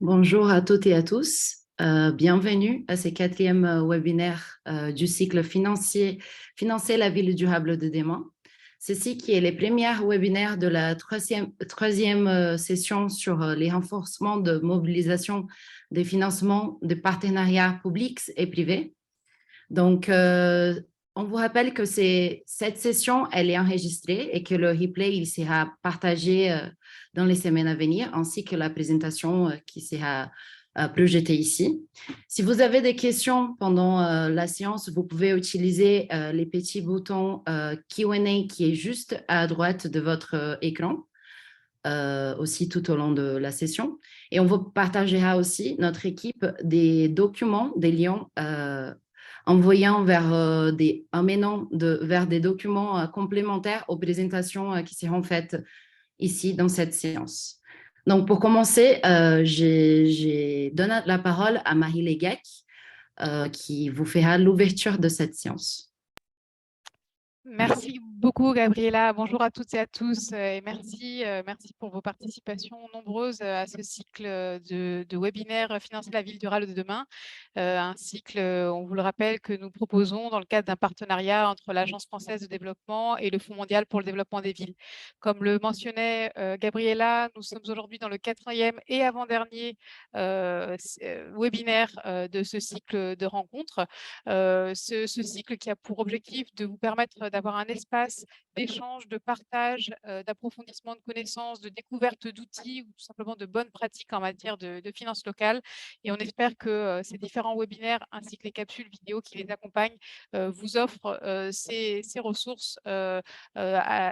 Bonjour à toutes et à tous. Bienvenue à ce quatrième webinaire du cycle financier Financer la ville durable de demain. Ceci qui est les premiers webinaires de la troisième session sur les renforcements de mobilisation des financements de partenariats publics et privés. Donc, on vous rappelle que cette session, elle est enregistrée et que le replay, il sera partagé dans les semaines à venir, ainsi que la présentation qui sera projetée ici. Si vous avez des questions pendant la séance, vous pouvez utiliser les petits boutons Q&A qui est juste à droite de votre écran. Aussi tout au long de la session. Et on vous partagera aussi, notre équipe, des documents, des liens envoyant vers vers des documents complémentaires aux présentations qui seront faites ici dans cette séance. Donc, pour commencer, j'ai donné la parole à Marie Léguec qui vous fera l'ouverture de cette séance. Merci beaucoup, Gabriela. Bonjour à toutes et à tous et merci pour vos participations nombreuses à ce cycle de webinaires Financer la ville durable de demain. Un cycle, on vous le rappelle, que nous proposons dans le cadre d'un partenariat entre l'Agence française de développement et le Fonds mondial pour le développement des villes. Comme le mentionnait Gabriela, nous sommes aujourd'hui dans le quatrième et avant-dernier webinaire de ce cycle de rencontres. Ce cycle qui a pour objectif de vous permettre d'avoir un espace d'échange, de partage, d'approfondissement de connaissances, de découverte d'outils ou tout simplement de bonnes pratiques en matière de finances locales. Et on espère que ces différents webinaires ainsi que les capsules vidéo qui les accompagnent vous offrent ces ressources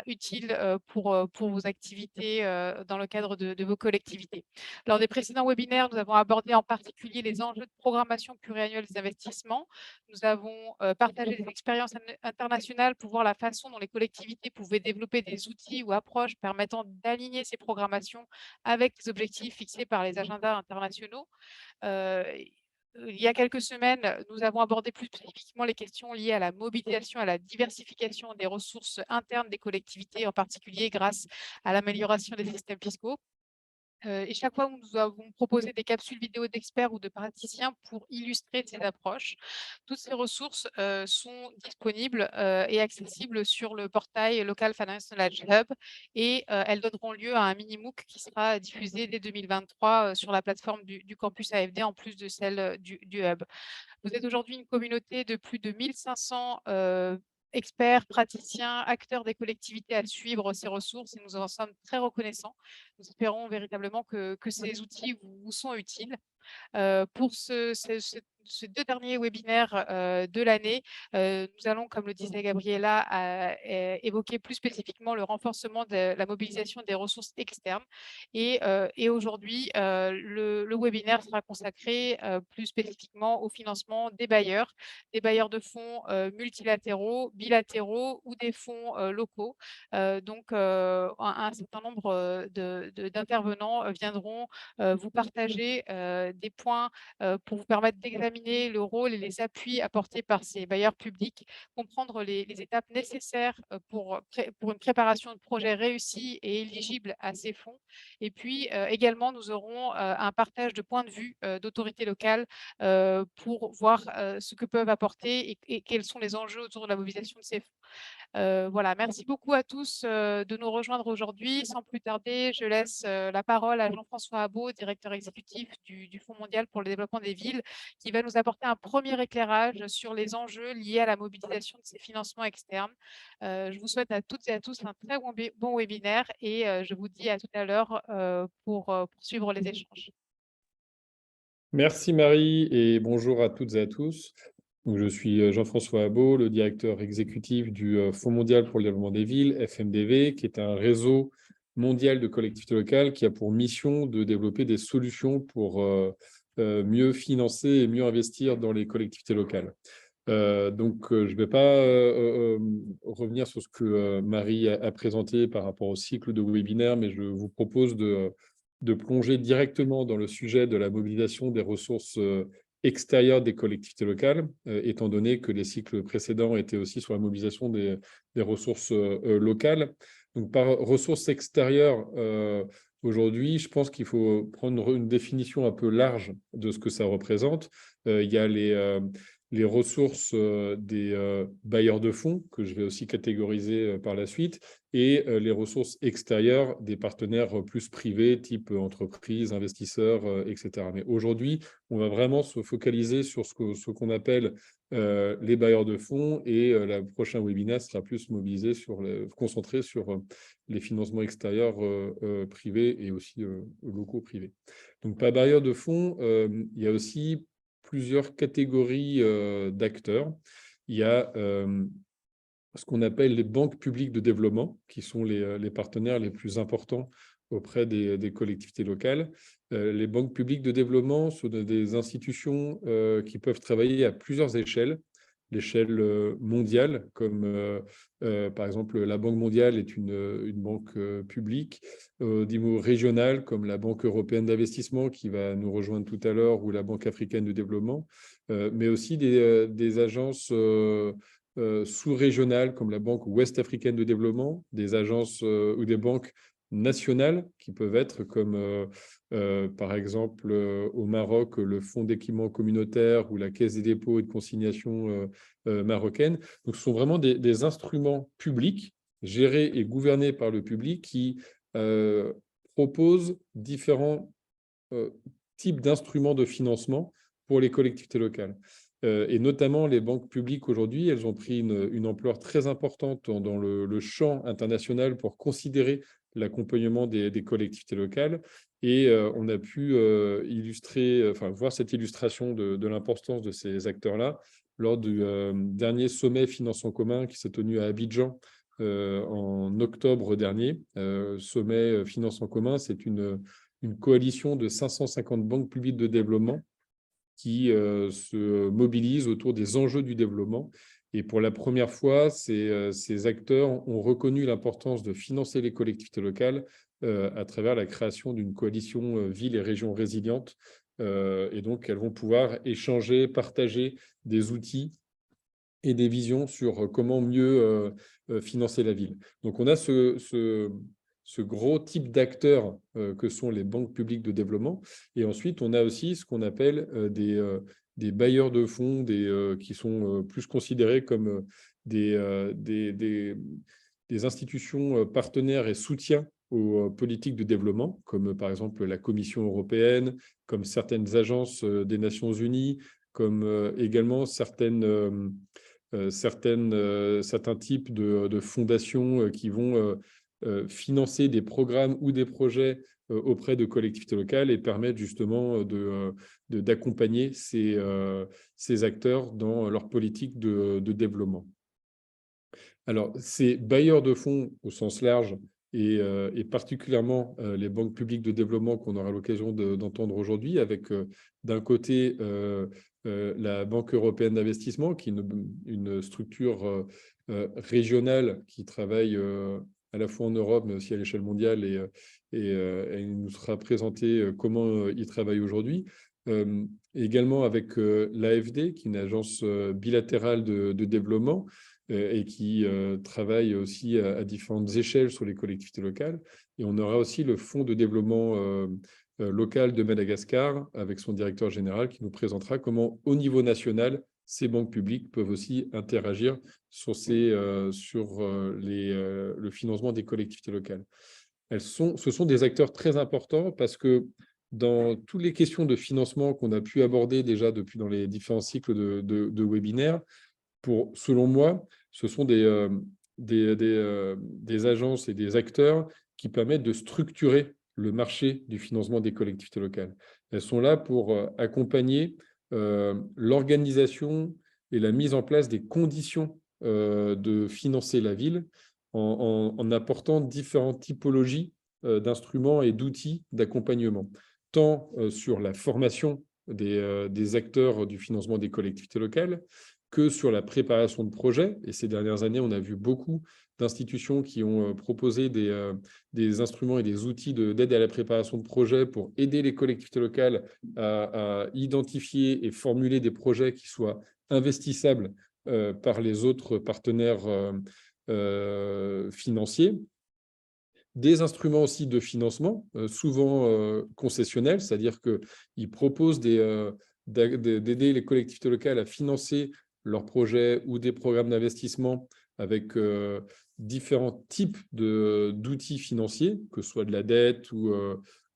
utiles pour vos activités dans le cadre de vos collectivités. Lors des précédents webinaires, nous avons abordé en particulier les enjeux de programmation pluriannuelle des investissements. Nous avons partagé des expériences internationales pour voir la façon dont les collectivités pouvaient développer des outils ou approches permettant d'aligner ces programmations avec les objectifs fixés par les agendas internationaux. Il y a quelques semaines, nous avons abordé plus spécifiquement les questions liées à la mobilisation, à la diversification des ressources internes des collectivités, en particulier grâce à l'amélioration des systèmes fiscaux. Et chaque fois, nous avons proposé des capsules vidéo d'experts ou de praticiens pour illustrer ces approches. Toutes ces ressources sont disponibles et accessibles sur le portail Local Finance Knowledge Hub et elles donneront lieu à un mini-MOOC qui sera diffusé dès 2023 sur la plateforme du campus AFD en plus de celle du Hub. Vous êtes aujourd'hui une communauté de plus de 1500 experts, praticiens, acteurs des collectivités à suivre ces ressources et nous en sommes très reconnaissants. Nous espérons véritablement que ces outils vous sont utiles. Pour ces deux derniers webinaires de l'année, nous allons, comme le disait Gabriela, évoquer plus spécifiquement le renforcement de la mobilisation des ressources externes. Et aujourd'hui, le webinaire sera consacré plus spécifiquement au financement des bailleurs de fonds multilatéraux, bilatéraux ou des fonds locaux. Donc, un certain nombre d'intervenants viendront vous partager des points pour vous permettre d'examiner le rôle et les appuis apportés par ces bailleurs publics, comprendre les étapes nécessaires pour une préparation de projet réussi et éligible à ces fonds. Et puis également, nous aurons un partage de points de vue d'autorités locales pour voir ce que peuvent apporter et quels sont les enjeux autour de la mobilisation de ces fonds. Voilà, merci beaucoup à tous de nous rejoindre aujourd'hui. Sans plus tarder, je laisse la parole à Jean-François Abaud, directeur exécutif du Fonds mondial pour le développement des villes, qui va nous apporter un premier éclairage sur les enjeux liés à la mobilisation de ces financements externes. Je vous souhaite à toutes et à tous un très bon webinaire et je vous dis à tout à l'heure pour poursuivre les échanges. Merci Marie et bonjour à toutes et à tous. Donc, je suis Jean-François Abaud, le directeur exécutif du Fonds mondial pour le développement des villes, FMDV, qui est un réseau mondial de collectivités locales qui a pour mission de développer des solutions pour mieux financer et mieux investir dans les collectivités locales. Je ne vais pas revenir sur ce que Marie a présenté par rapport au cycle de webinaire, mais je vous propose de plonger directement dans le sujet de la mobilisation des ressources extérieures des collectivités locales, étant donné que les cycles précédents étaient aussi sur la mobilisation des ressources locales. Donc, par ressources extérieures, Aujourd'hui, je pense qu'il faut prendre une définition un peu large de ce que ça représente. Il y a les ressources des bailleurs de fonds, que je vais aussi catégoriser par la suite, et les ressources extérieures des partenaires plus privés, type entreprises, investisseurs, etc. Mais aujourd'hui, on va vraiment se focaliser sur ce qu'on appelle les bailleurs de fonds, et le prochain webinaire sera plus concentré sur les financements extérieurs privés et aussi locaux privés. Donc, par bailleurs de fonds, il y a aussi plusieurs catégories d'acteurs. Il y a ce qu'on appelle les banques publiques de développement, qui sont les partenaires les plus importants auprès des collectivités locales. Les banques publiques de développement sont des institutions qui peuvent travailler à plusieurs échelles. L'échelle mondiale, comme par exemple la Banque mondiale est une banque publique, au niveau régional, comme la Banque européenne d'investissement qui va nous rejoindre tout à l'heure, ou la Banque africaine de développement, mais aussi des agences sous-régionales comme la Banque ouest africaine de développement, des agences ou des banques nationales qui peuvent être comme par exemple au Maroc le Fonds d'équipement communautaire ou la Caisse des dépôts et de consignation marocaine. Donc ce sont vraiment des instruments publics gérés et gouvernés par le public qui proposent différents types d'instruments de financement pour les collectivités locales. Et notamment les banques publiques aujourd'hui, elles ont pris une ampleur très importante dans le champ international pour considérer l'accompagnement des collectivités locales. Et on a pu voir cette illustration de l'importance de ces acteurs-là lors du dernier sommet Finance en commun qui s'est tenu à Abidjan en octobre dernier. Sommet Finance en commun, c'est une coalition de 550 banques publiques de développement qui se mobilisent autour des enjeux du développement. Et pour la première fois, ces acteurs ont reconnu l'importance de financer les collectivités locales à travers la création d'une coalition villes et régions résilientes. Et donc, elles vont pouvoir échanger, partager des outils et des visions sur comment mieux financer la ville. Donc, on a ce gros type d'acteurs que sont les banques publiques de développement. Et ensuite, on a aussi ce qu'on appelle des bailleurs de fonds qui sont plus considérés comme des institutions partenaires et soutiens aux politiques de développement, comme par exemple la Commission européenne, comme certaines agences des Nations unies, comme également certains types de fondations qui vont financer des programmes ou des projets auprès de collectivités locales et permettre justement d'accompagner ces acteurs dans leur politique de développement. Alors, ces bailleurs de fonds au sens large et particulièrement les banques publiques de développement qu'on aura l'occasion d'entendre aujourd'hui, avec d'un côté la Banque européenne d'investissement, qui est une structure régionale qui travaille à la fois en Europe, mais aussi à l'échelle mondiale, et il nous sera présenté comment il travaille aujourd'hui. Également avec l'AFD, qui est une agence bilatérale de développement, et qui travaille aussi à différentes échelles sur les collectivités locales. Et on aura aussi le Fonds de développement local de Madagascar, avec son directeur général, qui nous présentera comment, au niveau national, ces banques publiques peuvent aussi interagir sur le financement des collectivités locales. Ce sont des acteurs très importants parce que dans toutes les questions de financement qu'on a pu aborder déjà dans les différents cycles de webinaires, selon moi, ce sont des agences et des acteurs qui permettent de structurer le marché du financement des collectivités locales. Elles sont là pour accompagner l'organisation et la mise en place des conditions de financer la ville en apportant différentes typologies d'instruments et d'outils d'accompagnement, tant sur la formation des acteurs du financement des collectivités locales, que sur la préparation de projets. Et ces dernières années, on a vu beaucoup d'institutions qui ont proposé des instruments et des outils d'aide à la préparation de projets pour aider les collectivités locales à identifier et formuler des projets qui soient investissables par les autres partenaires financiers. des instruments aussi de financement, souvent concessionnels, c'est-à-dire qu'ils proposent d'aider les collectivités locales à financer leurs projets ou des programmes d'investissement avec différents types d'outils financiers, que ce soit de la dette ou,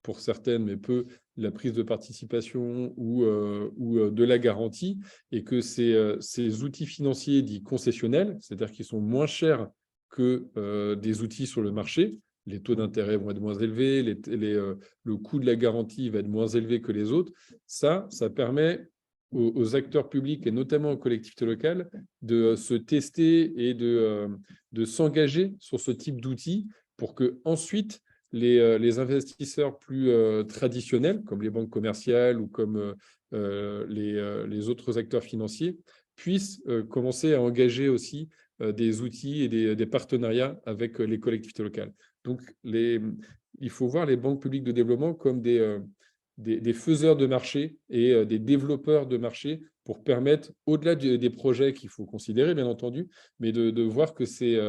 pour certaines, mais peu, la prise de participation ou de la garantie, et que ces outils financiers dits concessionnels, c'est-à-dire qu'ils sont moins chers que des outils sur le marché, les taux d'intérêt vont être moins élevés, le coût de la garantie va être moins élevé que les autres, ça permet aux acteurs publics et notamment aux collectivités locales de se tester et de s'engager sur ce type d'outils pour que ensuite les investisseurs plus traditionnels, comme les banques commerciales ou comme les autres acteurs financiers, puissent commencer à engager aussi des outils et des partenariats avec les collectivités locales. Donc, il faut voir les banques publiques de développement comme des faiseurs de marché et des développeurs de marché pour permettre, au-delà des projets qu'il faut considérer, bien entendu, mais de voir que c'est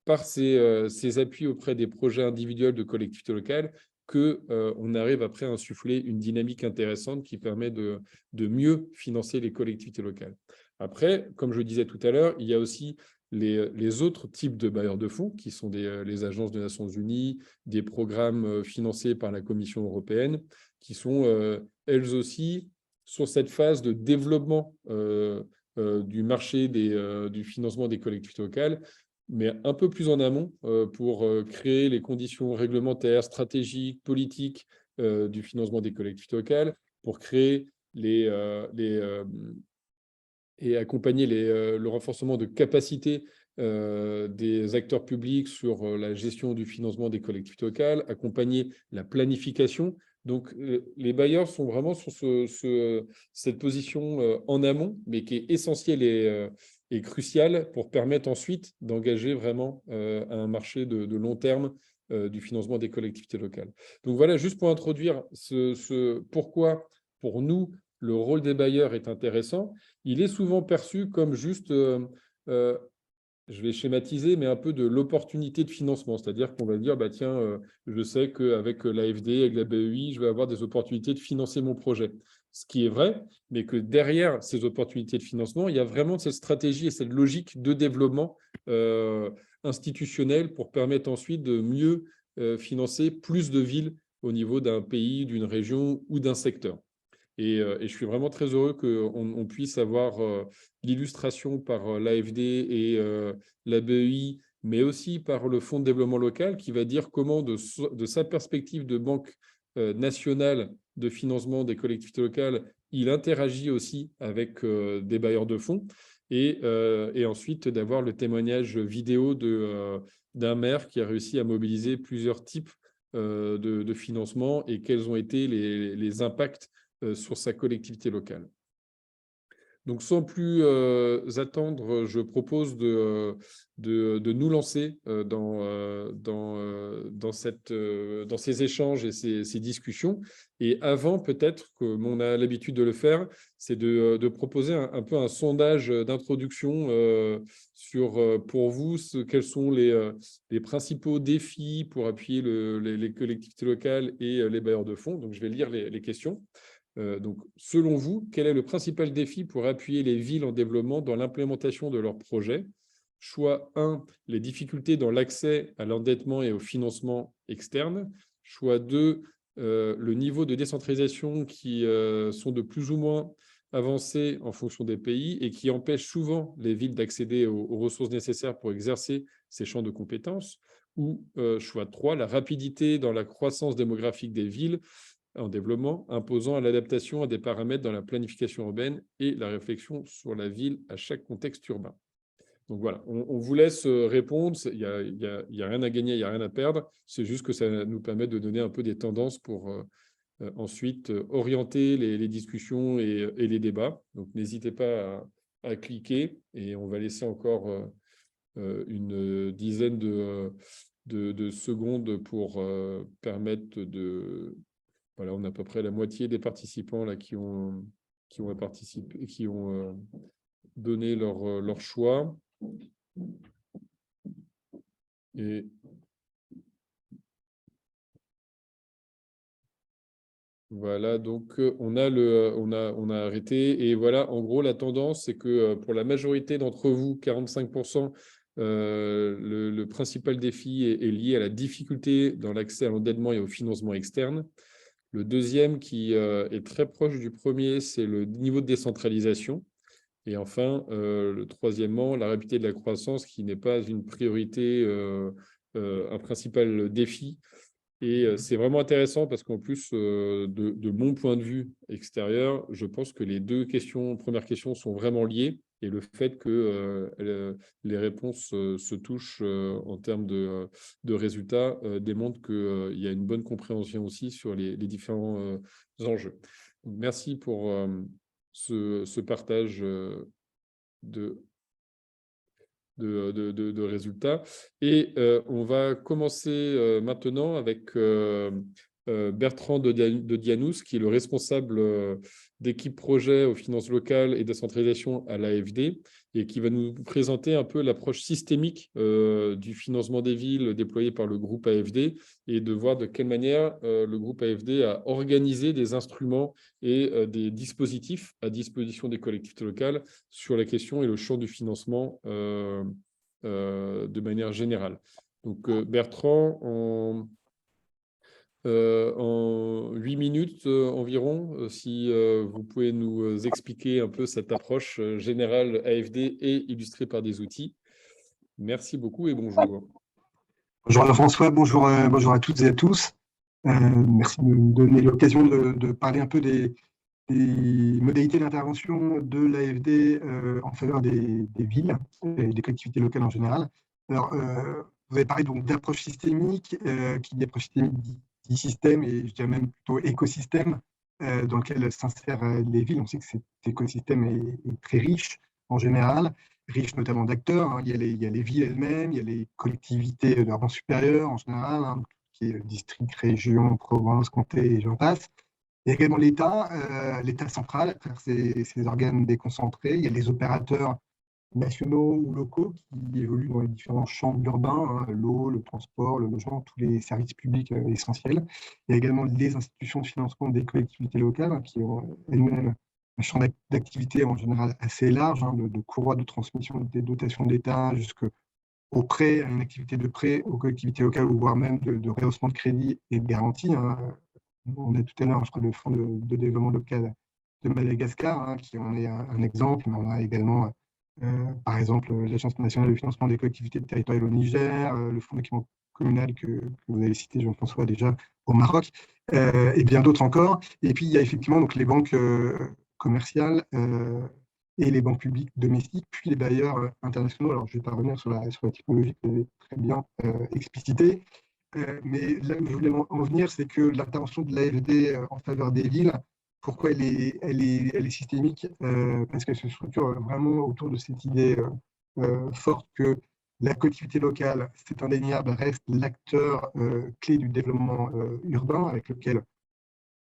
par ces appuis auprès des projets individuels de collectivités locales qu'on arrive après à insuffler une dynamique intéressante qui permet de mieux financer les collectivités locales. Après, comme je disais tout à l'heure, il y a aussi les autres types de bailleurs de fonds, qui sont les agences des Nations Unies, des programmes financés par la Commission européenne, qui sont elles aussi sur cette phase de développement du marché du financement des collectivités locales, mais un peu plus en amont pour créer les conditions réglementaires, stratégiques, politiques du financement des collectivités locales, pour créer et accompagner le renforcement de capacité des acteurs publics sur la gestion du financement des collectivités locales, accompagner la planification. Donc, les bailleurs sont vraiment sur cette position en amont, mais qui est essentielle et cruciale pour permettre ensuite d'engager vraiment un marché de long terme du financement des collectivités locales. Donc voilà, juste pour introduire pourquoi, pour nous, le rôle des bailleurs est intéressant. Il est souvent perçu comme juste, je vais schématiser, mais un peu de l'opportunité de financement. C'est-à-dire qu'on va dire, bah, tiens, je sais qu'avec l'AFD, avec la BEI, je vais avoir des opportunités de financer mon projet. Ce qui est vrai, mais que derrière ces opportunités de financement, il y a vraiment cette stratégie et cette logique de développement institutionnel pour permettre ensuite de mieux financer plus de villes au niveau d'un pays, d'une région ou d'un secteur. Et je suis vraiment très heureux qu'on puisse avoir l'illustration par l'AFD et la BEI, mais aussi par le Fonds de développement local, qui va dire comment, de sa perspective de banque nationale de financement des collectivités locales, il interagit aussi avec des bailleurs de fonds. Et ensuite, d'avoir le témoignage vidéo d'un maire qui a réussi à mobiliser plusieurs types de financement et quels ont été les impacts sur sa collectivité locale. Donc, sans plus attendre, je propose de nous lancer dans ces échanges et ces discussions. Et avant, peut-être, comme on a l'habitude de le faire, c'est de proposer un peu un sondage d'introduction sur, pour vous, quels sont les principaux défis pour appuyer les collectivités locales et les bailleurs de fonds. Donc, je vais lire les questions. Donc, selon vous, quel est le principal défi pour appuyer les villes en développement dans l'implémentation de leurs projets? Choix 1, les difficultés dans l'accès à l'endettement et au financement externe. Choix 2, le niveau de décentralisation qui sont de plus ou moins avancés en fonction des pays et qui empêchent souvent les villes d'accéder aux ressources nécessaires pour exercer ces champs de compétences. Ou choix 3, la rapidité dans la croissance démographique des villes en développement, imposant l'adaptation à des paramètres dans la planification urbaine et la réflexion sur la ville à chaque contexte urbain. Donc voilà, on vous laisse répondre. Il n'y a rien à gagner, il n'y a rien à perdre. C'est juste que ça nous permet de donner un peu des tendances pour ensuite orienter les discussions et les débats. Donc n'hésitez pas à cliquer et on va laisser encore une dizaine de secondes pour permettre de... Voilà, on a à peu près la moitié des participants là, qui ont participé, qui ont donné leur choix. Et Voilà, donc on a arrêté. Et voilà, en gros, la tendance, c'est que pour la majorité d'entre vous, 45%, le principal défi est lié à la difficulté dans l'accès à l'endettement et au financement externe. Le deuxième, qui est très proche du premier, c'est le niveau de décentralisation. Et enfin, troisièmement, la rapidité de la croissance, qui n'est pas une priorité, un principal défi. Et c'est vraiment intéressant parce qu'en plus, de mon point de vue extérieur, je pense que les deux premières questions sont vraiment liées. Et le fait que les réponses se touchent en termes de résultats démontre qu'il y a une bonne compréhension aussi sur les différents enjeux. Donc, merci pour ce partage de résultats. Et on va commencer maintenant avec Bertrand de Dianous, qui est le responsable d'équipe projet aux finances locales et décentralisation à l'AFD, et qui va nous présenter un peu l'approche systémique du financement des villes déployé par le groupe AFD, et de voir de quelle manière le groupe AFD a organisé des instruments et des dispositifs à disposition des collectivités locales sur la question et le champ du financement de manière générale. Donc, Bertrand, en 8 minutes environ, si vous pouvez nous expliquer un peu cette approche générale AFD et illustrée par des outils. Merci beaucoup et bonjour. Bonjour Jean-François, bonjour à toutes et à tous. Merci de me donner l'occasion de parler un peu des modalités d'intervention de l'AFD en faveur des villes et des collectivités locales en général. Alors, vous avez parlé donc d'approche systémique, qui dit approche systémique dit système, et je dirais même plutôt écosystème dans lequel s'insèrent les villes. On sait que cet écosystème est très riche en général, riche notamment d'acteurs. Il y a les villes elles-mêmes, il y a les collectivités de rang supérieur en général, qui est district, région, province, comté, et j'en passe. Il y a également l'État central, à travers ses organes déconcentrés. Il y a les opérateurs nationaux ou locaux qui évoluent dans les différents champs urbains, l'eau, le transport, le logement, tous les services publics essentiels. Il y a également les institutions de financement des collectivités locales, qui ont elles-mêmes un champ d'activité en général assez large, de courroie de transmission des dotations d'État jusqu'au prêt, à une activité de prêt aux collectivités locales, ou voire même de rehaussement de crédit et de garantie. On a tout à l'heure, je crois, le Fonds de développement local de Madagascar, qui en est un exemple, mais on a également, par exemple, l'Agence nationale de financement des collectivités territoriales au Niger, le Fonds d'équipement communal que vous avez cité, Jean-François, déjà au Maroc, et bien d'autres encore. Et puis, il y a effectivement donc, les banques commerciales et les banques publiques domestiques, puis les bailleurs internationaux. Alors, je ne vais pas revenir sur la typologie que vous avez très bien explicitée. Mais là où je voulais en venir, c'est que l'intervention de l'AFD en faveur des villes, pourquoi elle est systémique, parce qu'elle se structure vraiment autour de cette idée forte que la collectivité locale, c'est indéniable, reste l'acteur clé du développement urbain, avec lequel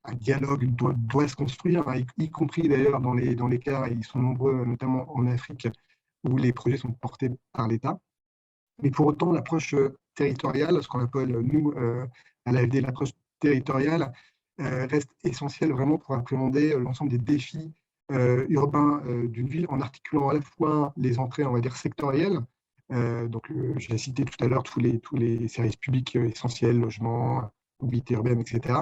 un dialogue doit se construire, y compris d'ailleurs dans les cas, et ils sont nombreux, notamment en Afrique, où les projets sont portés par l'État. Mais pour autant, l'approche territoriale, ce qu'on appelle, nous, à l'AFD, l'approche territoriale, reste essentielle vraiment pour appréhender l'ensemble des défis urbains d'une ville, en articulant à la fois les entrées, on va dire, sectorielles. Donc, j'ai cité tout à l'heure tous les services publics essentiels, logement, mobilité urbaine, etc.,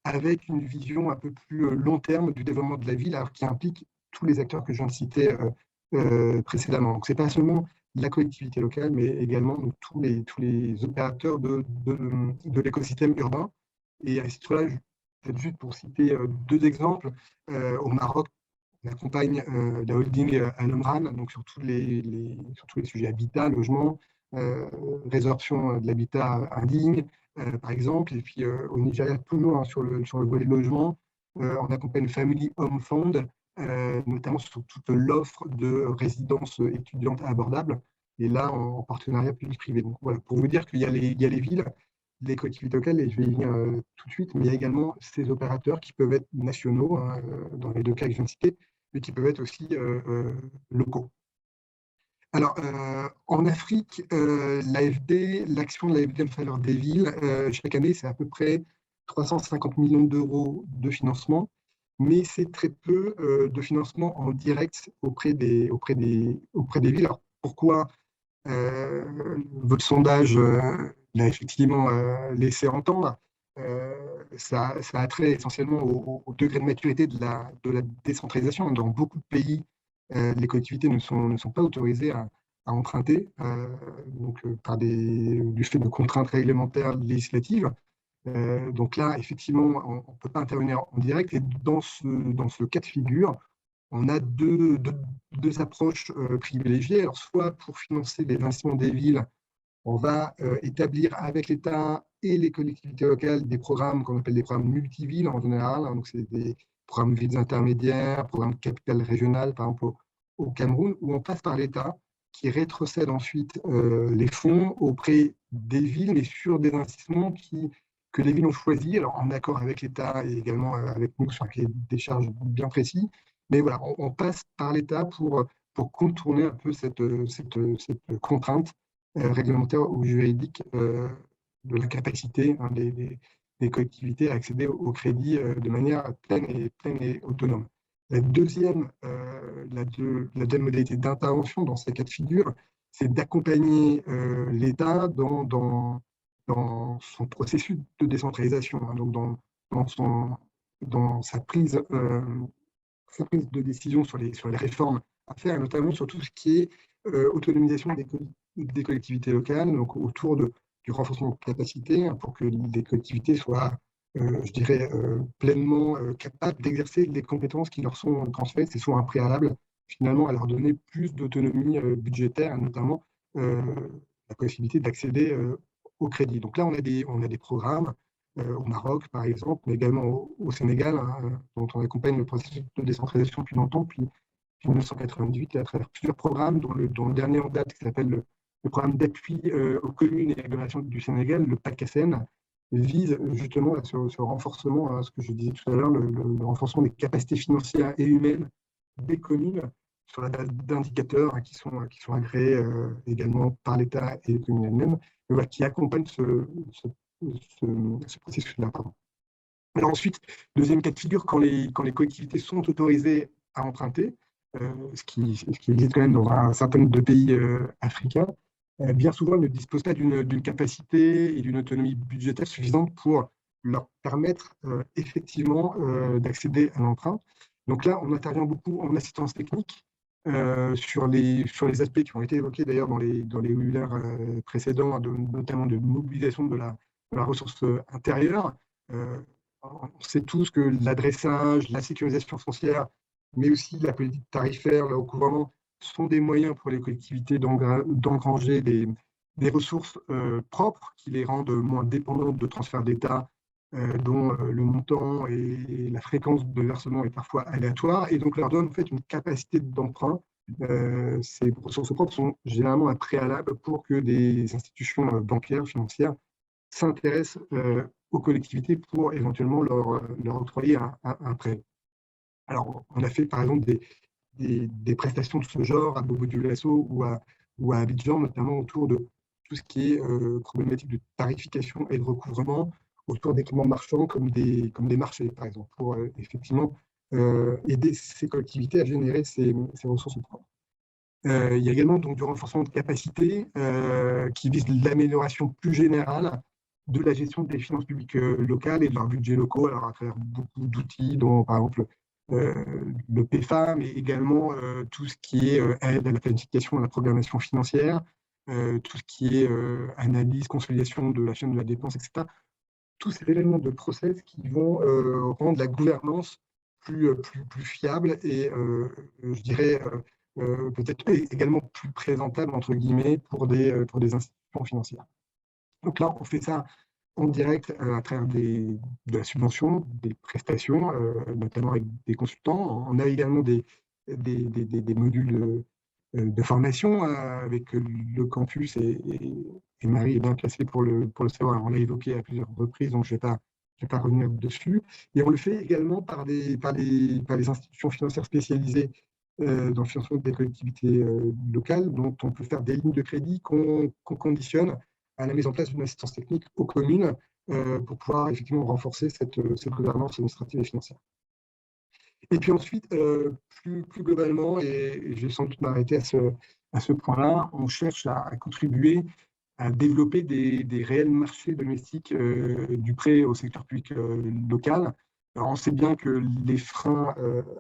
avec une vision un peu plus long terme du développement de la ville, alors qui implique tous les acteurs que je viens de citer précédemment. Donc, ce n'est pas seulement la collectivité locale, mais également donc, tous les opérateurs de l'écosystème urbain. Et à ce titre-là, peut-être juste pour citer deux exemples, au Maroc, on accompagne la holding Al-Omran, donc sur tous les sujets habitat, logement, résorption de l'habitat indigne, par exemple. Et puis au Nigeria, toujours sur le volet logement, on accompagne le Family Home Fund, notamment sur toute l'offre de résidences étudiantes abordables, et là en partenariat public-privé. Donc voilà, pour vous dire qu'il y a les villes, les collectivités locales, et je vais y venir tout de suite, mais il y a également ces opérateurs qui peuvent être nationaux, dans les deux cas que je viens de citer, mais qui peuvent être aussi locaux. Alors, en Afrique, l'action de l'AFD en faveur des villes, chaque année, c'est à peu près 350 millions d'euros de financement, mais c'est très peu de financement en direct auprès des villes. Alors, pourquoi votre sondage l'a effectivement laissé entendre? Ça a trait essentiellement au degré de maturité de la décentralisation. Dans beaucoup de pays, les collectivités ne sont pas autorisées à emprunter du fait de contraintes réglementaires législatives. Donc là, effectivement, on ne peut pas intervenir en direct. Et dans ce cas de figure, on a deux approches privilégiées. Alors, soit pour financer les investissements des villes, on va établir avec l'État et les collectivités locales des programmes qu'on appelle des programmes multivilles en général. Donc, c'est des programmes villes intermédiaires, programmes capitales régionales, par exemple au Cameroun, où on passe par l'État qui rétrocède ensuite les fonds auprès des villes, mais sur des investissements que les villes ont choisi, alors en accord avec l'État et également avec nous sur des charges bien précis. Mais voilà, on passe par l'État pour contourner un peu cette contrainte réglementaire ou juridique de la capacité des collectivités à accéder au crédit de manière pleine et autonome. La deuxième modalité d'intervention dans ces cas de figure, c'est d'accompagner l'État dans son processus de décentralisation, hein, donc dans sa prise de décision sur les réformes à faire, notamment sur tout ce qui est autonomisation des collectivités locales, donc autour du renforcement de capacité, hein, pour que les collectivités soient, je dirais, pleinement capables d'exercer les compétences qui leur sont transférées. C'est souvent un préalable, finalement, à leur donner plus d'autonomie budgétaire, notamment la possibilité d'accéder au crédit. Donc là, on a des programmes au Maroc, par exemple, mais également au Sénégal, hein, dont on accompagne le processus de décentralisation depuis longtemps, depuis 1998, et à travers plusieurs programmes, dont le dernier en date, qui s'appelle le programme d'appui aux communes et agglomérations du Sénégal, le PACASEN, vise justement à ce renforcement, ce que je disais tout à l'heure, le renforcement des capacités financières et humaines des communes sur la base d'indicateurs, hein, qui sont agréés également par l'État et les communes elles-mêmes, voilà, qui accompagnent ce processus-là. Alors ensuite, deuxième cas de figure, quand les collectivités sont autorisées à emprunter, ce qui existe quand même dans un certain nombre de pays africains, bien souvent, elles ne disposent pas d'une capacité et d'une autonomie budgétaire suffisante pour leur permettre effectivement d'accéder à l'emprunt. Donc là, on intervient beaucoup en assistance technique sur les aspects qui ont été évoqués d'ailleurs dans les webinaires précédents, notamment de mobilisation de la ressource intérieure. On sait tous que l'adressage, la sécurisation foncière, mais aussi la politique tarifaire, le recouvrement, sont des moyens pour les collectivités d'engranger des ressources propres qui les rendent moins dépendantes de transferts d'État dont le montant et la fréquence de versement est parfois aléatoire, et donc leur donne en fait une capacité d'emprunt. Ces ressources propres sont généralement un préalable pour que des institutions bancaires, financières, s'intéressent aux collectivités pour éventuellement leur octroyer un prêt. Alors, on a fait par exemple des prestations de ce genre à Bobo-Dioulasso ou à Abidjan, notamment autour de tout ce qui est problématique de tarification et de recouvrement autour d'équipements marchands comme des marchés, par exemple, pour effectivement aider ces collectivités à générer ces ressources propres. Il y a également donc, du renforcement de capacité qui vise l'amélioration plus générale de la gestion des finances publiques locales et de leurs budgets locaux, alors à travers beaucoup d'outils, dont par exemple le PFA, mais également tout ce qui est aide à la planification et à la programmation financière, tout ce qui est analyse, consolidation de la chaîne de la dépense, etc. Tous ces éléments de process qui vont rendre la gouvernance plus fiable et, je dirais, peut-être également plus présentable, entre guillemets, pour des institutions financières. Donc là, on fait ça en direct à travers de la subvention, des prestations, notamment avec des consultants. On a également des modules de formation avec le campus, et Marie est bien placée pour le savoir. On l'a évoqué à plusieurs reprises, donc je ne vais pas revenir dessus. Et on le fait également par les institutions financières spécialisées dans le financement des collectivités locales, dont on peut faire des lignes de crédit qu'on conditionne à la mise en place d'une assistance technique aux communes pour pouvoir effectivement renforcer cette gouvernance administrative et financière. Et puis ensuite, plus globalement, et je vais sans doute m'arrêter à ce point-là, on cherche à contribuer à développer des réels marchés domestiques du prêt au secteur public local. Alors on sait bien que les freins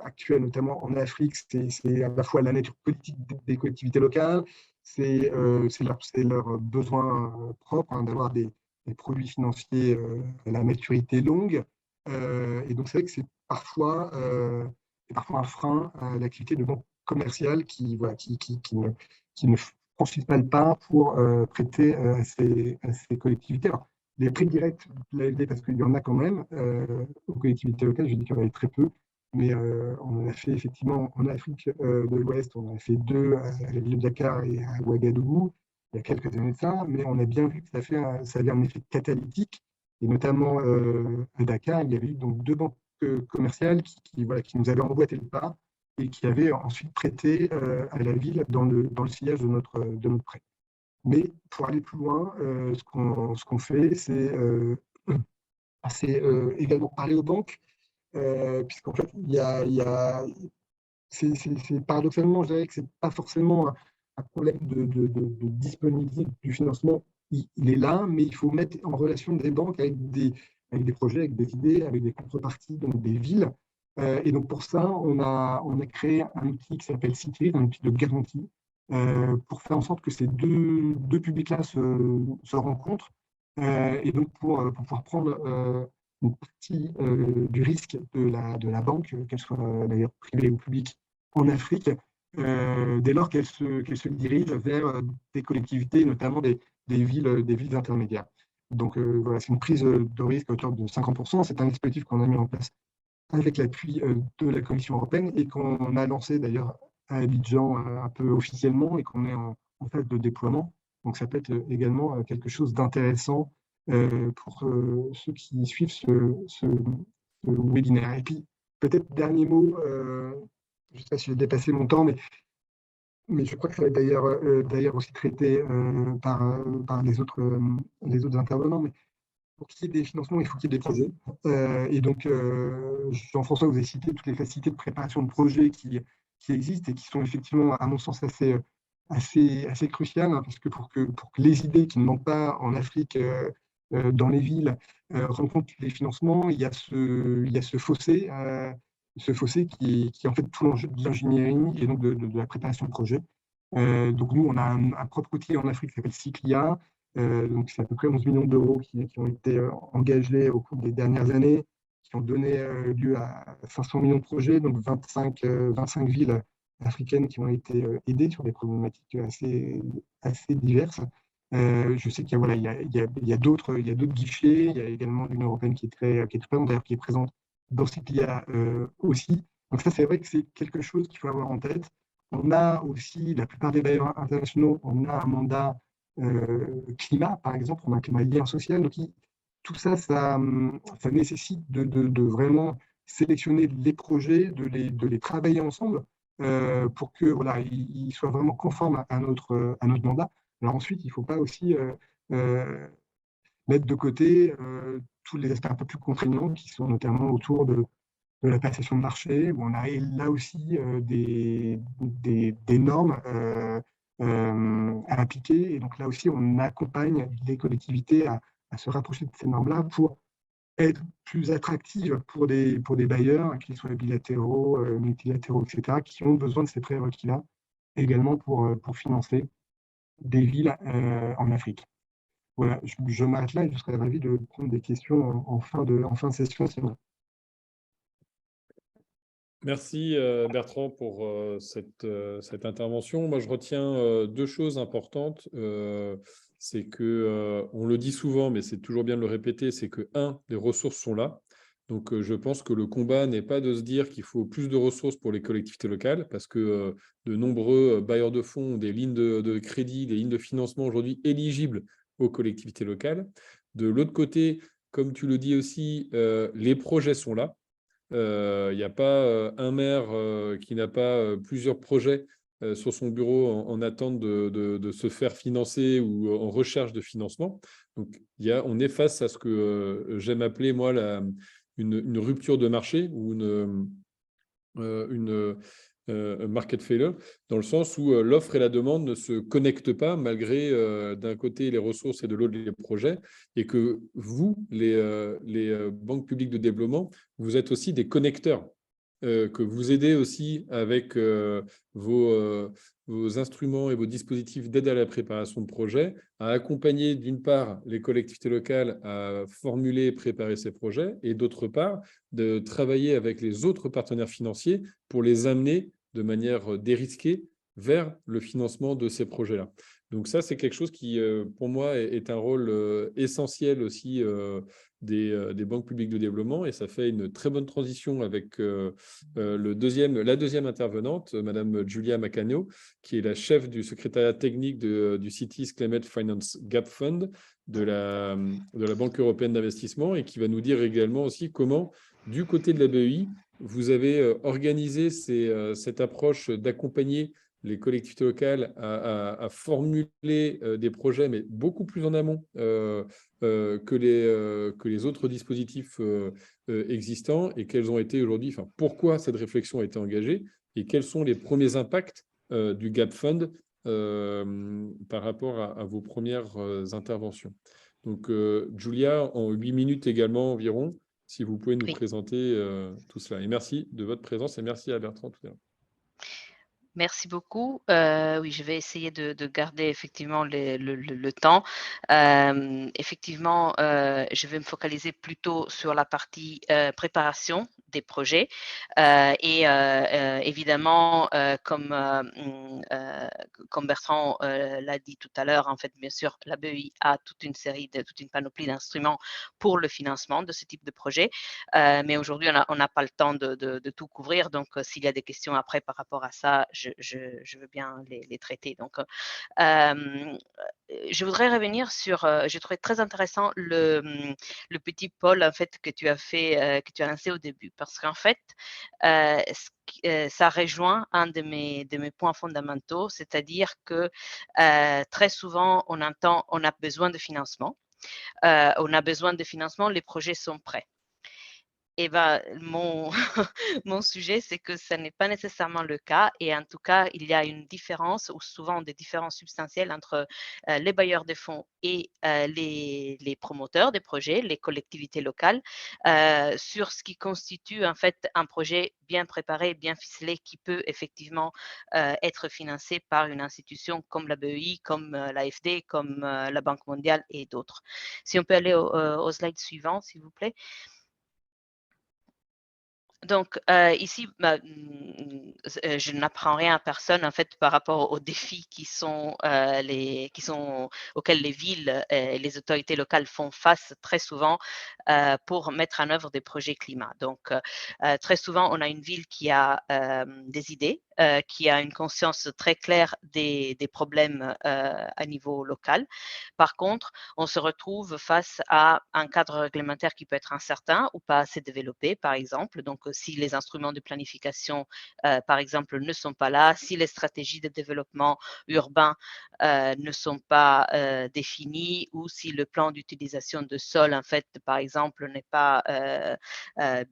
actuels, notamment en Afrique, c'est à la fois la nature politique des collectivités locales, c'est leur besoin propre hein, d'avoir des produits financiers à la maturité longue. Et donc c'est vrai que c'est parfois un frein à l'activité de banque commerciale qui ne franchissent pas le pas pour prêter à ces collectivités. Alors, les prêts directs de l'AFD, parce qu'il y en a quand même aux collectivités locales, je dis qu'il y en avait très peu, mais on en a fait effectivement en Afrique de l'Ouest, on en a fait 2 à la ville de Dakar et à Ouagadougou, il y a quelques années de ça, mais on a bien vu que ça avait un effet catalytique, et notamment à Dakar, il y avait eu donc 2 banques commerciales qui nous avaient emboîté le pas et qui avait ensuite prêté à la ville dans le sillage de notre prêt. Mais pour aller plus loin, ce qu'on fait, c'est également parler aux banques, puisqu'en fait, paradoxalement, je dirais que ce n'est pas forcément un problème de disponibilité du financement. Il est là, mais il faut mettre en relation des banques avec des projets, avec des idées, avec des contreparties, donc des villes. Et donc pour ça, on a créé un outil qui s'appelle Citri, un outil de garantie, pour faire en sorte que ces deux publics-là se rencontrent. Et donc pour pouvoir prendre une partie du risque de la banque, qu'elle soit d'ailleurs privée ou publique, en Afrique, dès lors qu'elle se dirige vers des collectivités, notamment des villes intermédiaires. Donc voilà, c'est une prise de risque à hauteur de 50%. C'est un dispositif qu'on a mis en place avec l'appui de la Commission européenne et qu'on a lancé d'ailleurs à Abidjan un peu officiellement et qu'on est en phase de déploiement. Donc ça peut être également quelque chose d'intéressant pour ceux qui suivent ce webinaire. Et puis peut-être dernier mot, je ne sais pas si j'ai dépassé mon temps, mais je crois que ça va être d'ailleurs aussi traité par les autres intervenants. Mais pour qu'il y ait des financements, il faut qu'il y ait des projets. Et donc, Jean-François, vous avez cité toutes les facilités de préparation de projets qui existent et qui sont effectivement, à mon sens, assez cruciales, hein, parce que pour que les idées qui ne manquent pas en Afrique, dans les villes, rencontrent les financements, il y a ce fossé qui est en fait tout l'enjeu de l'ingénierie et donc de la préparation de projet. Donc nous, on a un propre outil en Afrique qui s'appelle Cyclia. Donc c'est à peu près 11 millions d'euros qui ont été engagés au cours des dernières années, qui ont donné lieu à 500 millions de projets, donc 25 villes africaines qui ont été aidées sur des problématiques assez diverses. Je sais qu'il y a d'autres guichets, il y a également l'Union européenne qui est très présente, d'ailleurs qui est présente dans Cyclia aussi. Donc ça, c'est vrai que c'est quelque chose qu'il faut avoir en tête. On a aussi, la plupart des bailleurs internationaux, on a un mandat climat, par exemple, on a un climat lien social. Donc, tout ça, ça nécessite de vraiment sélectionner les projets, de les travailler ensemble pour que voilà, ils soient vraiment conformes à notre mandat. Alors ensuite, il ne faut pas aussi mettre de côté tous les aspects un peu plus contraignants qui sont notamment autour de la passation de marché, où on a là aussi des normes à appliquer. Et donc là aussi, on accompagne les collectivités à se rapprocher de ces normes-là pour être plus attractives pour des bailleurs, qu'ils soient bilatéraux, multilatéraux, etc., qui ont besoin de ces prérequis-là, également pour financer des villes en Afrique. Voilà, je m'arrête là et je serais ravi de prendre des questions en fin de session, c'est vrai. Merci Bertrand pour cette intervention. Moi, je retiens 2 choses importantes. C'est que, on le dit souvent, mais c'est toujours bien de le répéter, c'est que, les ressources sont là. Donc, je pense que le combat n'est pas de se dire qu'il faut plus de ressources pour les collectivités locales, parce que de nombreux bailleurs de fonds ont des lignes de crédit, des lignes de financement aujourd'hui éligibles aux collectivités locales. De l'autre côté, comme tu le dis aussi, les projets sont là. Il n'y a pas un maire qui n'a pas plusieurs projets sur son bureau en attente de se faire financer ou en recherche de financement. Donc, on est face à ce que j'aime appeler, moi, une rupture de marché ou une market failure, dans le sens où l'offre et la demande ne se connectent pas malgré d'un côté les ressources et de l'autre les projets, et que vous, les banques publiques de développement, vous êtes aussi des connecteurs, que vous aidez aussi avec vos instruments et vos dispositifs d'aide à la préparation de projets, à accompagner d'une part les collectivités locales à formuler et préparer ces projets, et d'autre part de travailler avec les autres partenaires financiers pour les amener de manière dérisquée vers le financement de ces projets-là. Donc ça, c'est quelque chose qui, pour moi, est un rôle essentiel aussi des banques publiques de développement, et ça fait une très bonne transition avec la deuxième intervenante, Madame Julia Macano, qui est la chef du secrétariat technique du Cities Climate Finance Gap Fund de la Banque européenne d'investissement, et qui va nous dire également aussi comment, du côté de la BEI, vous avez organisé cette approche d'accompagner les collectivités locales à formuler des projets, mais beaucoup plus en amont que les autres dispositifs existants, et quels ont été aujourd'hui, enfin, pourquoi cette réflexion a été engagée et quels sont les premiers impacts du Gap Fund par rapport à vos premières interventions. Donc, Julia, en 8 minutes également environ, si vous pouvez nous présenter tout cela. Et merci de votre présence, et merci à Bertrand tout à l'heure. Merci beaucoup. Oui, je vais essayer de garder effectivement le temps. Effectivement, je vais me focaliser plutôt sur la partie préparation des projets. Évidemment, comme Bertrand l'a dit tout à l'heure, en fait, bien sûr, la BEI a toute une panoplie d'instruments pour le financement de ce type de projet. Mais aujourd'hui, on n'a pas le temps de tout couvrir. Donc, s'il y a des questions après par rapport à ça, je veux bien les traiter. Donc, je voudrais revenir sur, j'ai trouvé très intéressant le petit pôle en fait que tu as lancé au début, parce qu'en fait, ça rejoint un de mes points fondamentaux, c'est-à-dire que très souvent on entend on a besoin de financement, les projets sont prêts. Et ben, mon sujet, c'est que ce n'est pas nécessairement le cas, et en tout cas, il y a une différence, ou souvent des différences substantielles entre les bailleurs de fonds et les promoteurs des projets, les collectivités locales, sur ce qui constitue en fait un projet bien préparé, bien ficelé, qui peut effectivement être financé par une institution comme la BEI, comme l'AFD, comme la Banque mondiale et d'autres. Si on peut aller au slide suivant, s'il vous plaît. Donc, ici, je n'apprends rien à personne en fait par rapport aux défis auxquels les villes et les autorités locales font face très souvent pour mettre en œuvre des projets climat. Donc, très souvent, on a une ville qui a des idées, qui a une conscience très claire des problèmes à niveau local. Par contre, on se retrouve face à un cadre réglementaire qui peut être incertain ou pas assez développé, par exemple. Donc, si les instruments de planification, par exemple, ne sont pas là, si les stratégies de développement urbain ne sont pas définies, ou si le plan d'utilisation de sol, en fait, par exemple, n'est pas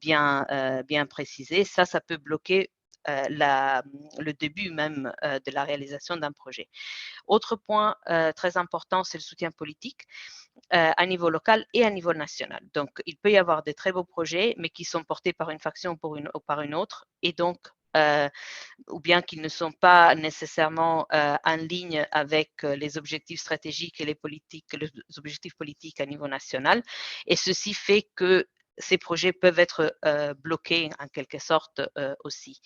bien précisé, ça peut bloquer le début même de la réalisation d'un projet. Autre point très important, c'est le soutien politique à niveau local et à niveau national. Donc, il peut y avoir des très beaux projets, mais qui sont portés par une faction ou par une autre, et donc, ou bien qu'ils ne sont pas nécessairement en ligne avec les objectifs stratégiques et les objectifs politiques à niveau national. Et ceci fait que ces projets peuvent être bloqués en quelque sorte aussi.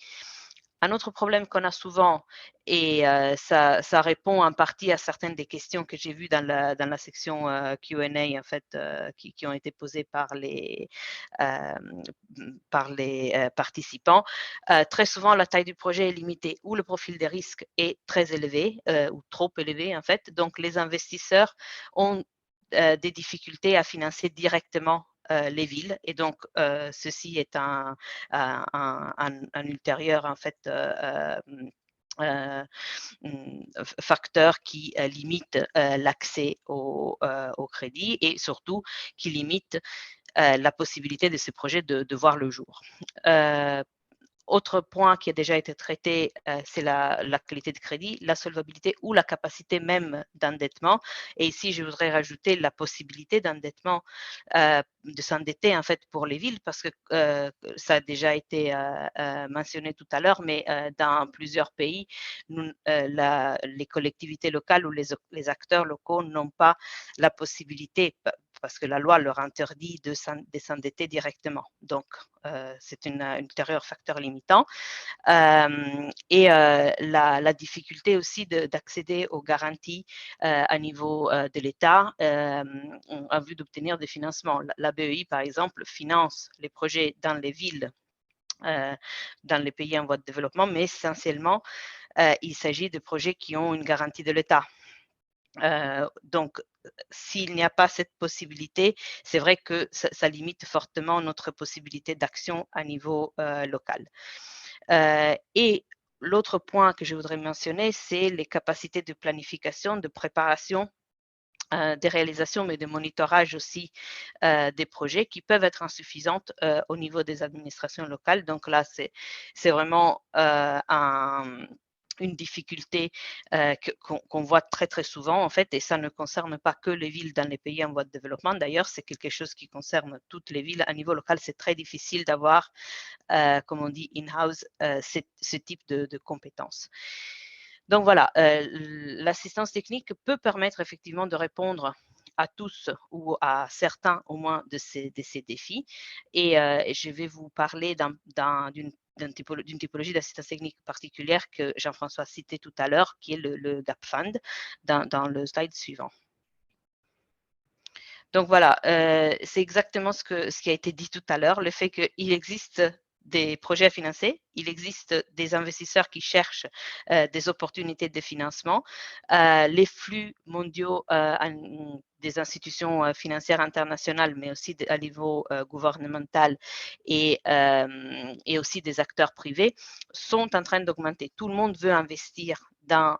Un autre problème qu'on a souvent, et ça répond en partie à certaines des questions que j'ai vues dans la section Q&A en fait, qui ont été posées par les participants. Très souvent, la taille du projet est limitée, ou le profil des risques est très élevé ou trop élevé en fait. Donc, les investisseurs ont des difficultés à financer directement les villes, et donc ceci est un ultérieur en fait facteurs qui limitent l'accès au crédit et surtout qui limitent la possibilité de ces projets de voir le jour. Autre point qui a déjà été traité, c'est la qualité de crédit, la solvabilité ou la capacité même d'endettement. Et ici, je voudrais rajouter la possibilité d'endettement, de s'endetter en fait pour les villes, parce que ça a déjà été mentionné tout à l'heure, mais dans plusieurs pays, les collectivités locales ou les acteurs locaux n'ont pas la possibilité, parce que la loi leur interdit de s'endetter directement. Donc, c'est un ultérieur facteur limitant. Et la difficulté aussi d'accéder aux garanties à niveau de l'État en vue d'obtenir des financements. La BEI, par exemple, finance les projets dans les villes, dans les pays en voie de développement, mais essentiellement, il s'agit de projets qui ont une garantie de l'État. Donc, s'il n'y a pas cette possibilité, c'est vrai que ça limite fortement notre possibilité d'action à niveau local. Et l'autre point que je voudrais mentionner, c'est les capacités de planification, de préparation des réalisations, mais de monitorage aussi des projets qui peuvent être insuffisantes au niveau des administrations locales. Donc là, c'est vraiment une difficulté qu'on voit très, très souvent, en fait, et ça ne concerne pas que les villes dans les pays en voie de développement. D'ailleurs, c'est quelque chose qui concerne toutes les villes. À niveau local, c'est très difficile d'avoir, comme on dit, in-house, ce type de compétences. Donc voilà, l'assistance technique peut permettre effectivement de répondre à tous ou à certains au moins de ces défis. Et je vais vous parler d'une typologie d'assistance technique particulière que Jean-François citait tout à l'heure, qui est le Gap Fund, dans le slide suivant. Donc voilà, c'est exactement ce qui a été dit tout à l'heure, le fait qu'il existe des projets à financer, il existe des investisseurs qui cherchent des opportunités de financement, les flux mondiaux des institutions financières internationales, mais aussi à niveau gouvernemental et aussi des acteurs privés, sont en train d'augmenter. Tout le monde veut investir dans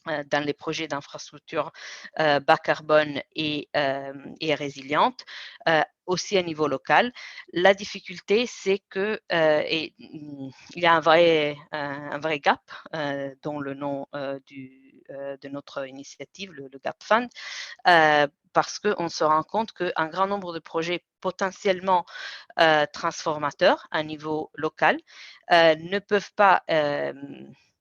les projets d'infrastructures bas carbone et résilientes, aussi à niveau local. La difficulté, c'est que il y a un vrai gap, dont le nom de notre initiative, le Gap Fund, parce qu'on se rend compte qu'un grand nombre de projets potentiellement transformateurs à niveau local ne peuvent pas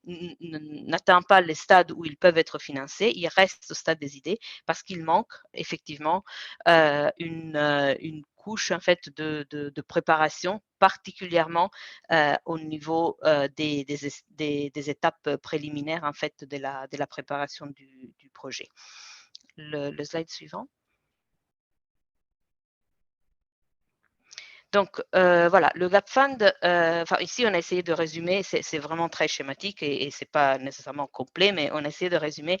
n'atteint pas les stades où ils peuvent être financés, ils restent au stade des idées parce qu'il manque effectivement une couche en fait de préparation, particulièrement au niveau des étapes préliminaires en fait de la préparation du projet. Le slide suivant. Donc, voilà, le Gap Fund, ici, on a essayé de résumer, c'est vraiment très schématique et ce n'est pas nécessairement complet, mais on a essayé de résumer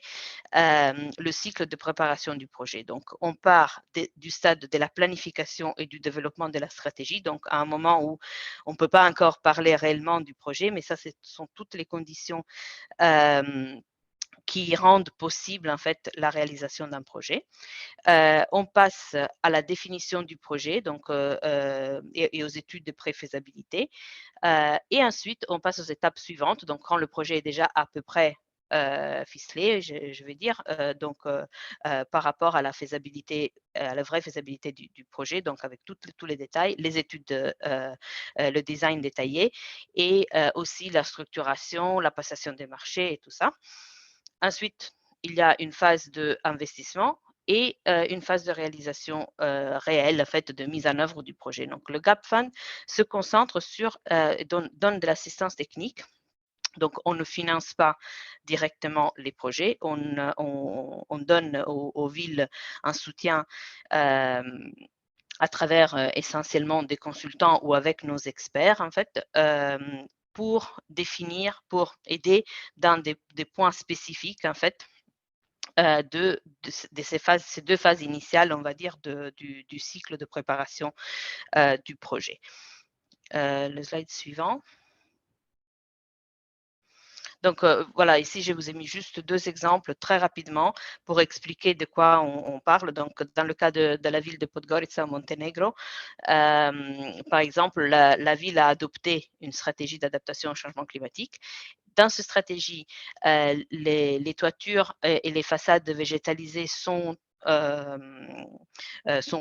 le cycle de préparation du projet. Donc, on part du stade de la planification et du développement de la stratégie, donc à un moment où on ne peut pas encore parler réellement du projet, mais ça, ce sont toutes les conditions qui rendent possible en fait la réalisation d'un projet. On passe à la définition du projet donc, et aux études de préfaisabilité. Et ensuite, on passe aux étapes suivantes. Donc, quand le projet est déjà à peu près ficelé, je vais dire, donc par rapport à la faisabilité, à la vraie faisabilité du projet, donc avec tous les détails, les études, le design détaillé et aussi la structuration, la passation des marchés et tout ça. Ensuite, il y a une phase d'investissement et une phase de réalisation réelle, en fait, de mise en œuvre du projet. Donc, le Gap Fund se concentre sur, donne de l'assistance technique. Donc, on ne finance pas directement les projets, on donne aux villes un soutien à travers essentiellement des consultants ou avec nos experts, en fait, pour définir, pour aider dans des points spécifiques, en fait, de ces deux phases initiales, on va dire, du cycle de préparation du projet. Le slide suivant. Donc voilà, ici je vous ai mis juste 2 exemples très rapidement pour expliquer de quoi on parle. Donc dans le cas de la ville de Podgorica au Monténégro, par exemple, la ville a adopté une stratégie d'adaptation au changement climatique. Dans cette stratégie, les toitures et les façades végétalisées sont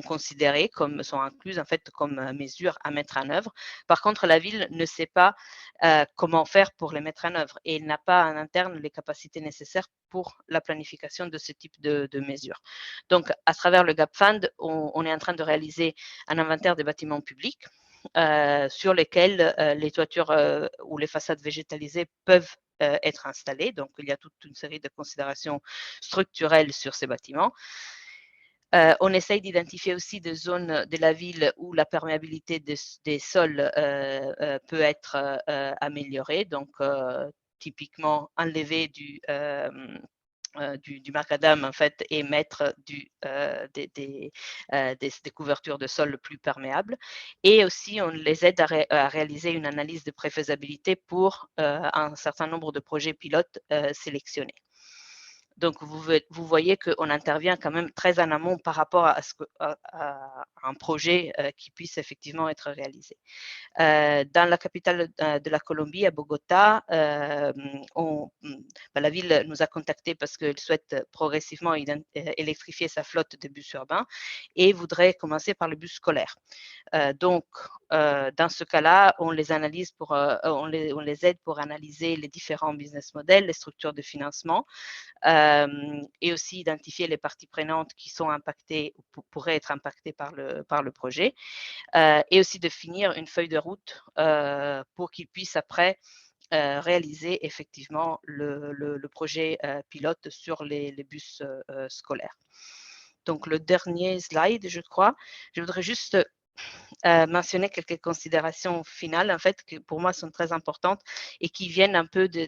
considérées sont incluses en fait comme mesures à mettre en œuvre. Par contre, la ville ne sait pas comment faire pour les mettre en œuvre et n'a pas en interne les capacités nécessaires pour la planification de ce type de mesures. Donc, à travers le Gap Fund, on est en train de réaliser un inventaire des bâtiments publics sur lesquels les toitures ou les façades végétalisées peuvent être installées. Donc, il y a toute une série de considérations structurelles sur ces bâtiments. On essaye d'identifier aussi des zones de la ville où la perméabilité des sols peut être améliorée. Donc, typiquement, enlever du macadam en fait et mettre des couvertures de sol plus perméables. Et aussi, on les aide à réaliser une analyse de préfaisabilité pour un certain nombre de projets pilotes sélectionnés. Donc, vous voyez qu'on intervient quand même très en amont par rapport à un projet qui puisse effectivement être réalisé. Dans la capitale de la Colombie, à Bogota, la ville nous a contactés parce qu'elle souhaite progressivement électrifier sa flotte de bus urbains et voudrait commencer par le bus scolaire. Donc, dans ce cas-là, on les analyse on les aide pour analyser les différents business models, les structures de financement, et aussi identifier les parties prenantes qui sont impactées ou pourraient être impactées par le projet, et aussi définir une feuille de route pour qu'ils puissent après réaliser effectivement le projet pilote sur les bus scolaires. Donc, le dernier slide, je crois, je voudrais juste mentionner quelques considérations finales, en fait, qui pour moi sont très importantes et qui viennent un peu de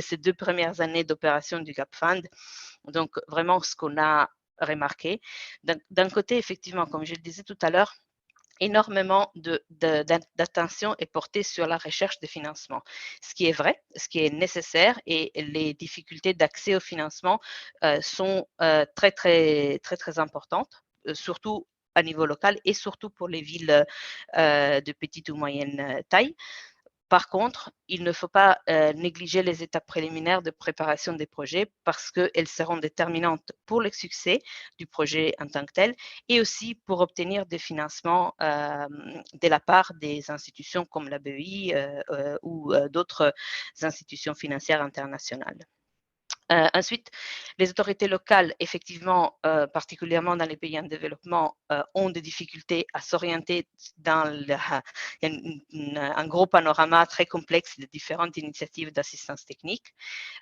ces 2 premières années d'opération du Gap Fund. Donc, vraiment, ce qu'on a remarqué. D'un côté, effectivement, comme je le disais tout à l'heure, énormément d'attention est portée sur la recherche de financement, ce qui est vrai, ce qui est nécessaire, et les difficultés d'accès au financement sont très, très, très, très importantes, surtout à niveau local et surtout pour les villes de petite ou moyenne taille. Par contre, il ne faut pas négliger les étapes préliminaires de préparation des projets parce qu'elles seront déterminantes pour le succès du projet en tant que tel et aussi pour obtenir des financements de la part des institutions comme la BEI ou d'autres institutions financières internationales. Ensuite, les autorités locales, effectivement, particulièrement dans les pays en développement, ont des difficultés à s'orienter dans il y a un gros panorama très complexe de différentes initiatives d'assistance technique.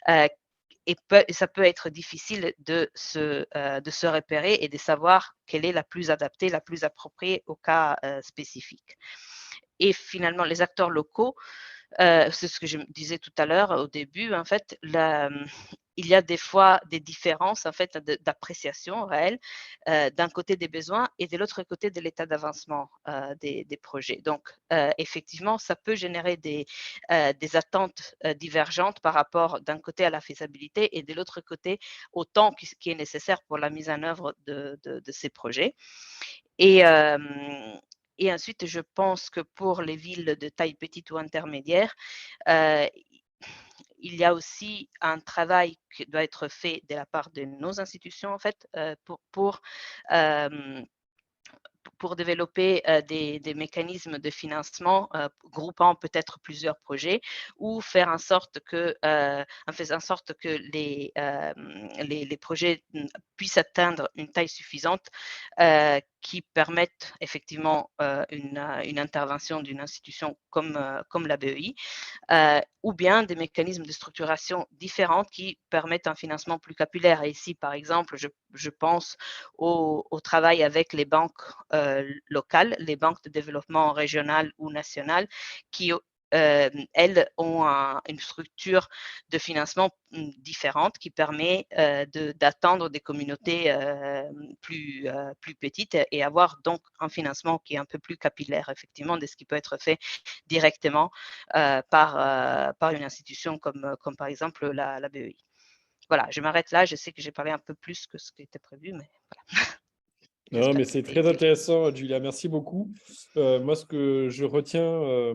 Et ça peut être difficile de se repérer et de savoir quelle est la plus adaptée, la plus appropriée au cas spécifique. Et finalement, les acteurs locaux, c'est ce que je disais tout à l'heure au début, en fait, il y a des fois des différences en fait d'appréciation réelle d'un côté des besoins et de l'autre côté de l'état d'avancement des projets. Donc, effectivement, ça peut générer des attentes divergentes par rapport d'un côté à la faisabilité et de l'autre côté au temps qui est nécessaire pour la mise en œuvre de ces projets. Et ensuite, je pense que pour les villes de taille petite ou intermédiaire, il y a aussi un travail qui doit être fait de la part de nos institutions, en fait, pour développer des mécanismes de financement groupant peut-être plusieurs projets ou faire en sorte que, en faisant en sorte que les projets puissent atteindre une taille suffisante qui permettent effectivement une intervention d'une institution comme la BEI, ou bien des mécanismes de structuration différents qui permettent un financement plus capillaire. Et ici, par exemple, je pense au travail avec les banques locales, les banques de développement régionales ou nationales, qui elles ont une structure de financement différente qui permet d'atteindre des communautés plus petites et avoir donc un financement qui est un peu plus capillaire, effectivement, de ce qui peut être fait directement par une institution comme par exemple la BEI. Voilà, je m'arrête là. Je sais que j'ai parlé un peu plus que ce qui était prévu, mais voilà. Non, mais c'est très intéressant, Julia. Merci beaucoup. Moi, ce que je retiens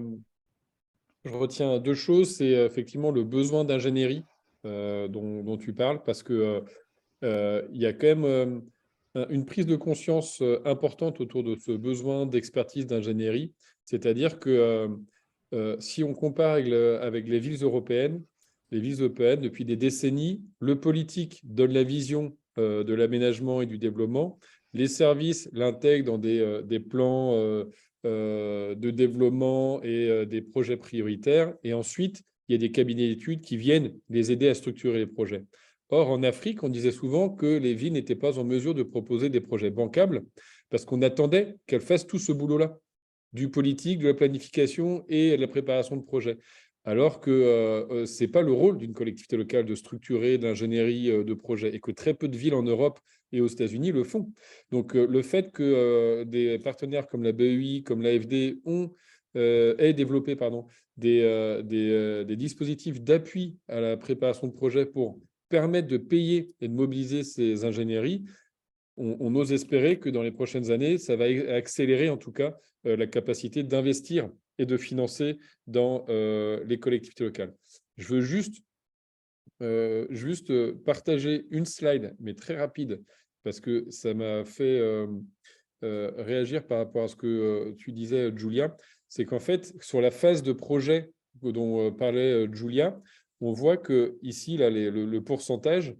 deux choses. C'est effectivement le besoin d'ingénierie dont tu parles, parce que il y a quand même une prise de conscience importante autour de ce besoin d'expertise d'ingénierie. C'est-à-dire que si on compare avec les villes européennes, depuis des décennies, le politique donne la vision de l'aménagement et du développement. Les services l'intègrent dans des plans de développement et des projets prioritaires. Et ensuite, il y a des cabinets d'études qui viennent les aider à structurer les projets. Or, en Afrique, on disait souvent que les villes n'étaient pas en mesure de proposer des projets bancables parce qu'on attendait qu'elles fassent tout ce boulot-là, du politique, de la planification et de la préparation de projets. Alors que ce n'est pas le rôle d'une collectivité locale de structurer de l'ingénierie de projets et que très peu de villes en Europe et aux États-Unis le font. Donc, le fait que des partenaires comme la BEI, comme l'AFD aient développé des dispositifs d'appui à la préparation de projets pour permettre de payer et de mobiliser ces ingénieries, on ose espérer que dans les prochaines années, ça va accélérer en tout cas la capacité d'investir et de financer dans les collectivités locales. Je veux juste partager une slide, mais très rapide, parce que ça m'a fait réagir par rapport à ce que tu disais, Julia. C'est qu'en fait, sur la phase de projet dont parlait Julia, on voit que ici, là, le pourcentage,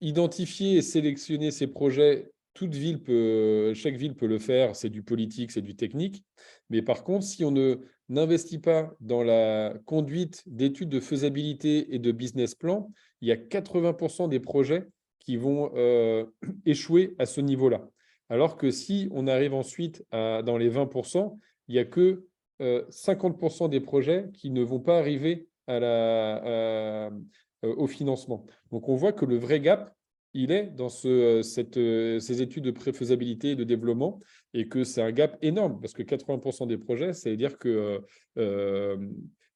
identifier et sélectionner ces projets, chaque ville peut le faire, c'est du politique, c'est du technique. Mais par contre, si on n'investit pas dans la conduite d'études de faisabilité et de business plan, il y a 80% des projets qui vont échouer à ce niveau-là. Alors que si on arrive ensuite dans les 20%, il n'y a que 50% des projets qui ne vont pas arriver au financement. Donc, on voit que le vrai gap, il est dans ces études de préfaisabilité et de développement, et que c'est un gap énorme, parce que 80% des projets, ça veut dire que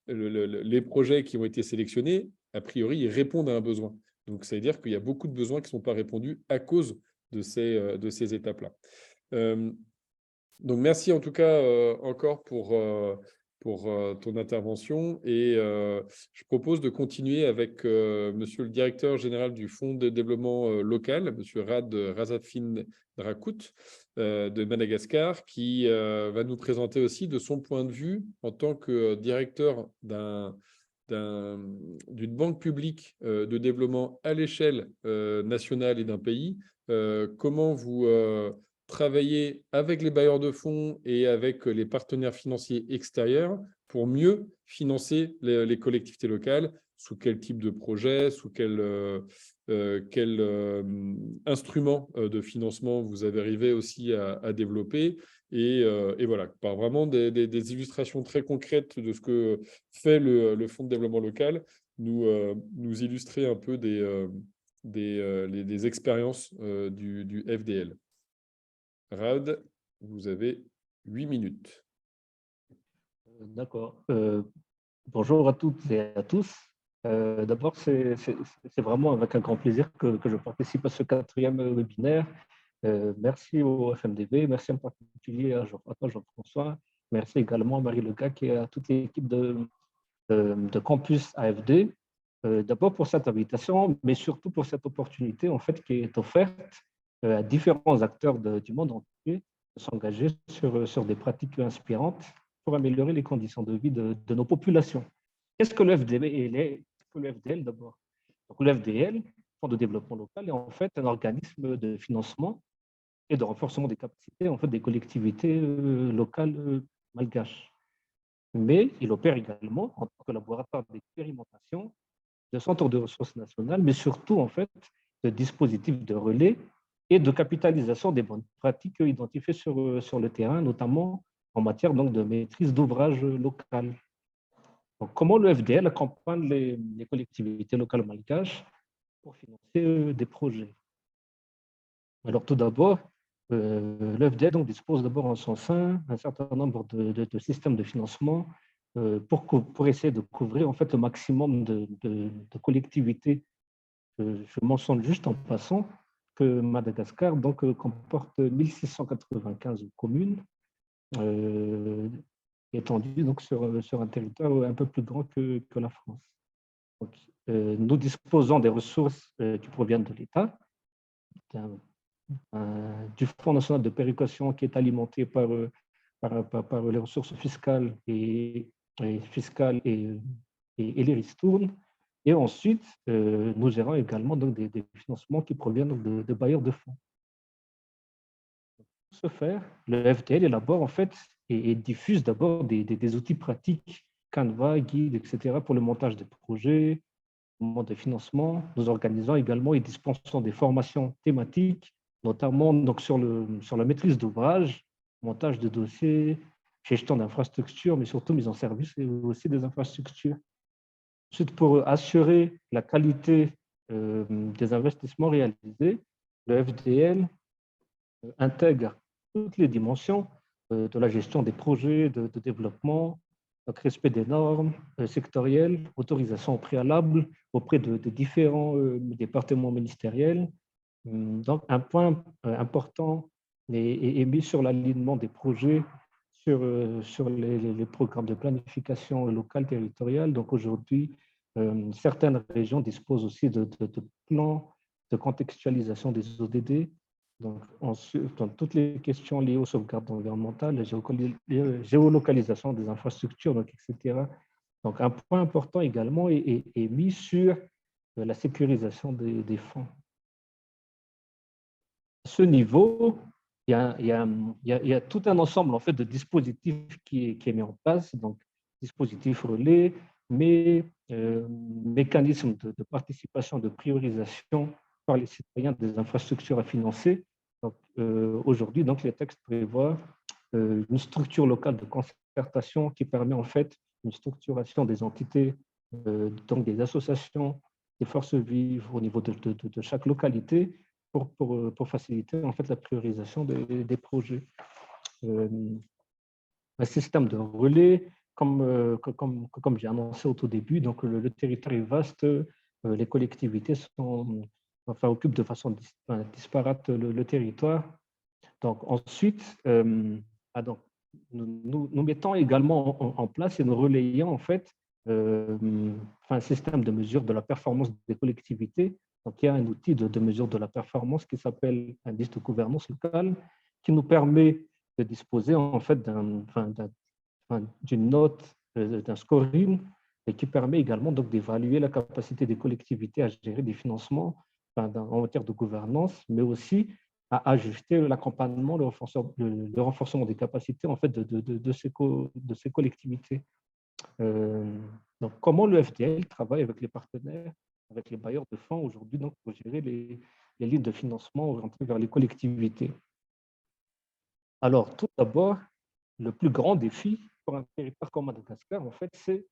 les projets qui ont été sélectionnés, a priori, ils répondent à un besoin. Donc, ça veut dire qu'il y a beaucoup de besoins qui ne sont pas répondus à cause de ces étapes-là. Donc, merci en tout cas encore pour ton intervention, et je propose de continuer avec monsieur le directeur général du Fonds de développement local, monsieur Rad Razafin Drakout de Madagascar, qui va nous présenter aussi de son point de vue en tant que directeur d'une banque publique de développement à l'échelle nationale et d'un pays, comment vous travailler avec les bailleurs de fonds et avec les partenaires financiers extérieurs pour mieux financer les collectivités locales, sous quel type de projet, sous quel instrument de financement vous avez arrivé aussi à développer. Et voilà, par vraiment des illustrations très concrètes de ce que fait le Fonds de développement local, nous illustrer un peu des expériences du FDL. Rad, vous avez 8 minutes. D'accord. Bonjour à toutes et à tous. D'abord, c'est vraiment avec un grand plaisir que je participe à ce 4e webinaire. Merci au FMDV, merci en particulier à Jean-François, merci également à Marie Legac et à toute l'équipe de Campus AFD. D'abord pour cette invitation, mais surtout pour cette opportunité en fait, qui est offerte à différents acteurs du monde entier de s'engager sur des pratiques inspirantes pour améliorer les conditions de vie de nos populations. Qu'est-ce que le FDL d'abord? Donc, le FDL, Fonds de développement local, est en fait un organisme de financement et de renforcement des capacités en fait, des collectivités locales malgaches. Mais il opère également en tant que laboratoire d'expérimentation, de centres de ressources nationales, mais surtout en fait de dispositifs de relais et de capitalisation des bonnes pratiques identifiées sur le terrain, notamment en matière donc, de maîtrise d'ouvrage local. Donc, comment le FDL accompagne les collectivités locales malgaches pour financer des projets? Alors, tout d'abord, le FDL donc, dispose d'abord en son sein un certain nombre de systèmes de financement pour essayer de couvrir en fait, le maximum de collectivités. Je mentionne juste en passant que Madagascar donc, comporte 1695 communes étendues donc, sur un territoire un peu plus grand que la France. Donc, nous disposons des ressources qui proviennent de l'État, du Fonds national de péréquation qui est alimenté par les ressources fiscales et les ristournes. Et ensuite, nous gérons également donc, des financements qui proviennent de bailleurs de fonds. Pour ce faire, le FDL élabore en fait et diffuse d'abord des outils pratiques, Canva, guide, etc. pour le montage des projets, le moment de financement. Nous organisons également et dispensons des formations thématiques, notamment donc, sur la maîtrise d'ouvrage, montage de dossiers, gestion d'infrastructures, mais surtout mise en service et aussi des infrastructures. Ensuite, pour assurer la qualité des investissements réalisés, le FDL intègre toutes les dimensions de la gestion des projets de développement, donc respect des normes sectorielles, autorisation préalable auprès de différents départements ministériels. Donc, un point important est mis sur l'alignement des projets sur les programmes de planification locale territoriale. Donc, aujourd'hui, certaines régions disposent aussi de plans de contextualisation des ODD. Donc, dans toutes les questions liées aux sauvegardes environnementales, la géolocalisation des infrastructures, donc, etc. Donc, un point important également est mis sur la sécurisation des fonds. À ce niveau, il y a tout un ensemble en fait, de dispositifs qui est mis en place, donc dispositifs relais, mais mécanismes de participation, de priorisation par les citoyens des infrastructures à financer. Aujourd'hui, les textes prévoient une structure locale de concertation qui permet en fait une structuration des entités, donc des associations, des forces vives au niveau de chaque localité pour faciliter en fait la priorisation des projets. Un système de relais, comme j'ai annoncé au tout début, donc le territoire est vaste, les collectivités occupent de façon disparate le territoire. Donc ensuite, nous mettons également en place et nous relayons en fait un système de mesure de la performance des collectivités. Donc, il y a un outil de mesure de la performance qui s'appelle indice de gouvernance locale, qui nous permet de disposer en fait d'une note, d'un scoring, et qui permet également donc d'évaluer la capacité des collectivités à gérer des financements en matière de gouvernance, mais aussi à ajuster l'accompagnement, le renforcement des capacités en fait de ces collectivités. Donc, comment le FDL travaille avec les partenaires, avec les bailleurs de fonds aujourd'hui pour gérer les lignes de financement orientées vers les collectivités. Alors, tout d'abord, le plus grand défi pour un territoire comme Madagascar, en fait, c'est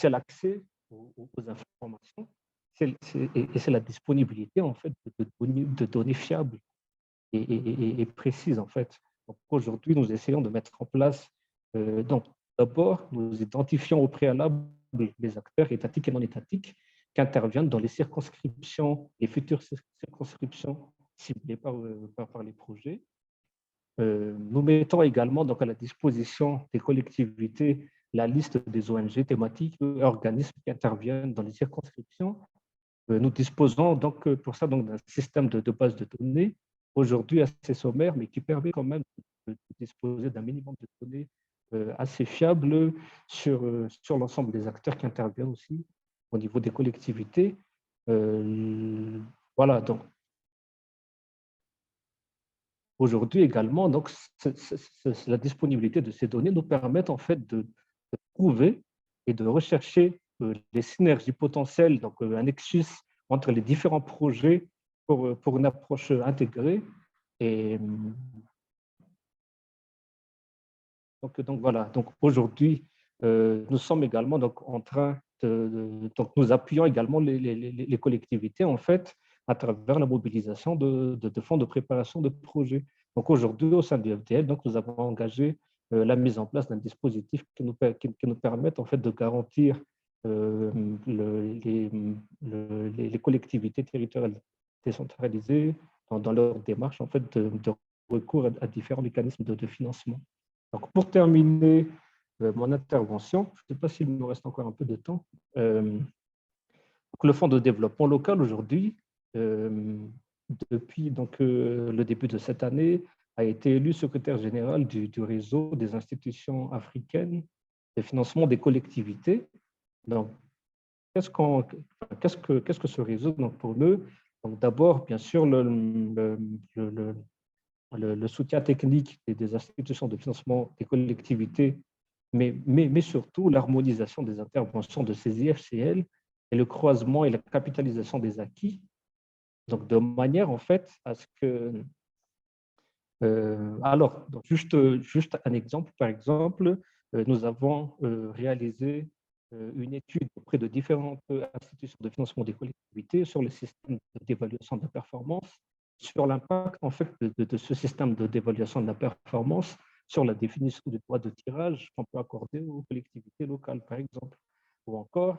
l'accès aux informations et c'est la disponibilité en fait de données fiables et précises en fait. Donc, aujourd'hui, nous essayons de mettre en place d'abord, nous identifions au préalable les acteurs étatiques et non étatiques qui interviennent dans les circonscriptions, les futures circonscriptions ciblées par les projets. Nous mettons également à la disposition des collectivités la liste des ONG thématiques et organismes qui interviennent dans les circonscriptions. Nous disposons donc pour ça d'un système de base de données, aujourd'hui assez sommaire, mais qui permet quand même de disposer d'un minimum de données assez fiable sur l'ensemble des acteurs qui interviennent aussi au niveau des collectivités. Voilà, donc aujourd'hui également, donc, la disponibilité de ces données nous permet en fait de trouver et de rechercher les synergies potentielles, donc un nexus entre les différents projets pour une approche intégrée. Et Donc voilà, donc aujourd'hui, nous sommes également donc, en train donc nous appuyons également les collectivités en fait à travers la mobilisation de fonds de préparation de projets. Donc aujourd'hui, au sein du FDL, donc, nous avons engagé la mise en place d'un dispositif qui nous permette en fait de garantir les collectivités territoriales décentralisées dans leur démarche en fait de recours à différents mécanismes de financement. Donc, pour terminer mon intervention, je ne sais pas s'il me reste encore un peu de temps. Le Fonds de développement local aujourd'hui, depuis donc, le début de cette année, a été élu secrétaire général du réseau des institutions africaines de financement des collectivités. Donc, qu'est-ce que ce réseau donc, pour nous? Donc, d'abord, bien sûr, le soutien technique des institutions de financement des collectivités, mais surtout l'harmonisation des interventions de ces IFCL et le croisement et la capitalisation des acquis, donc de manière en fait à ce que… alors, donc juste un exemple, par exemple, nous avons réalisé une étude auprès de différentes institutions de financement des collectivités sur le système d'évaluation de la performance, sur l'impact en fait de ce système d'évaluation de la performance sur la définition du droit de tirage qu'on peut accorder aux collectivités locales, par exemple, ou encore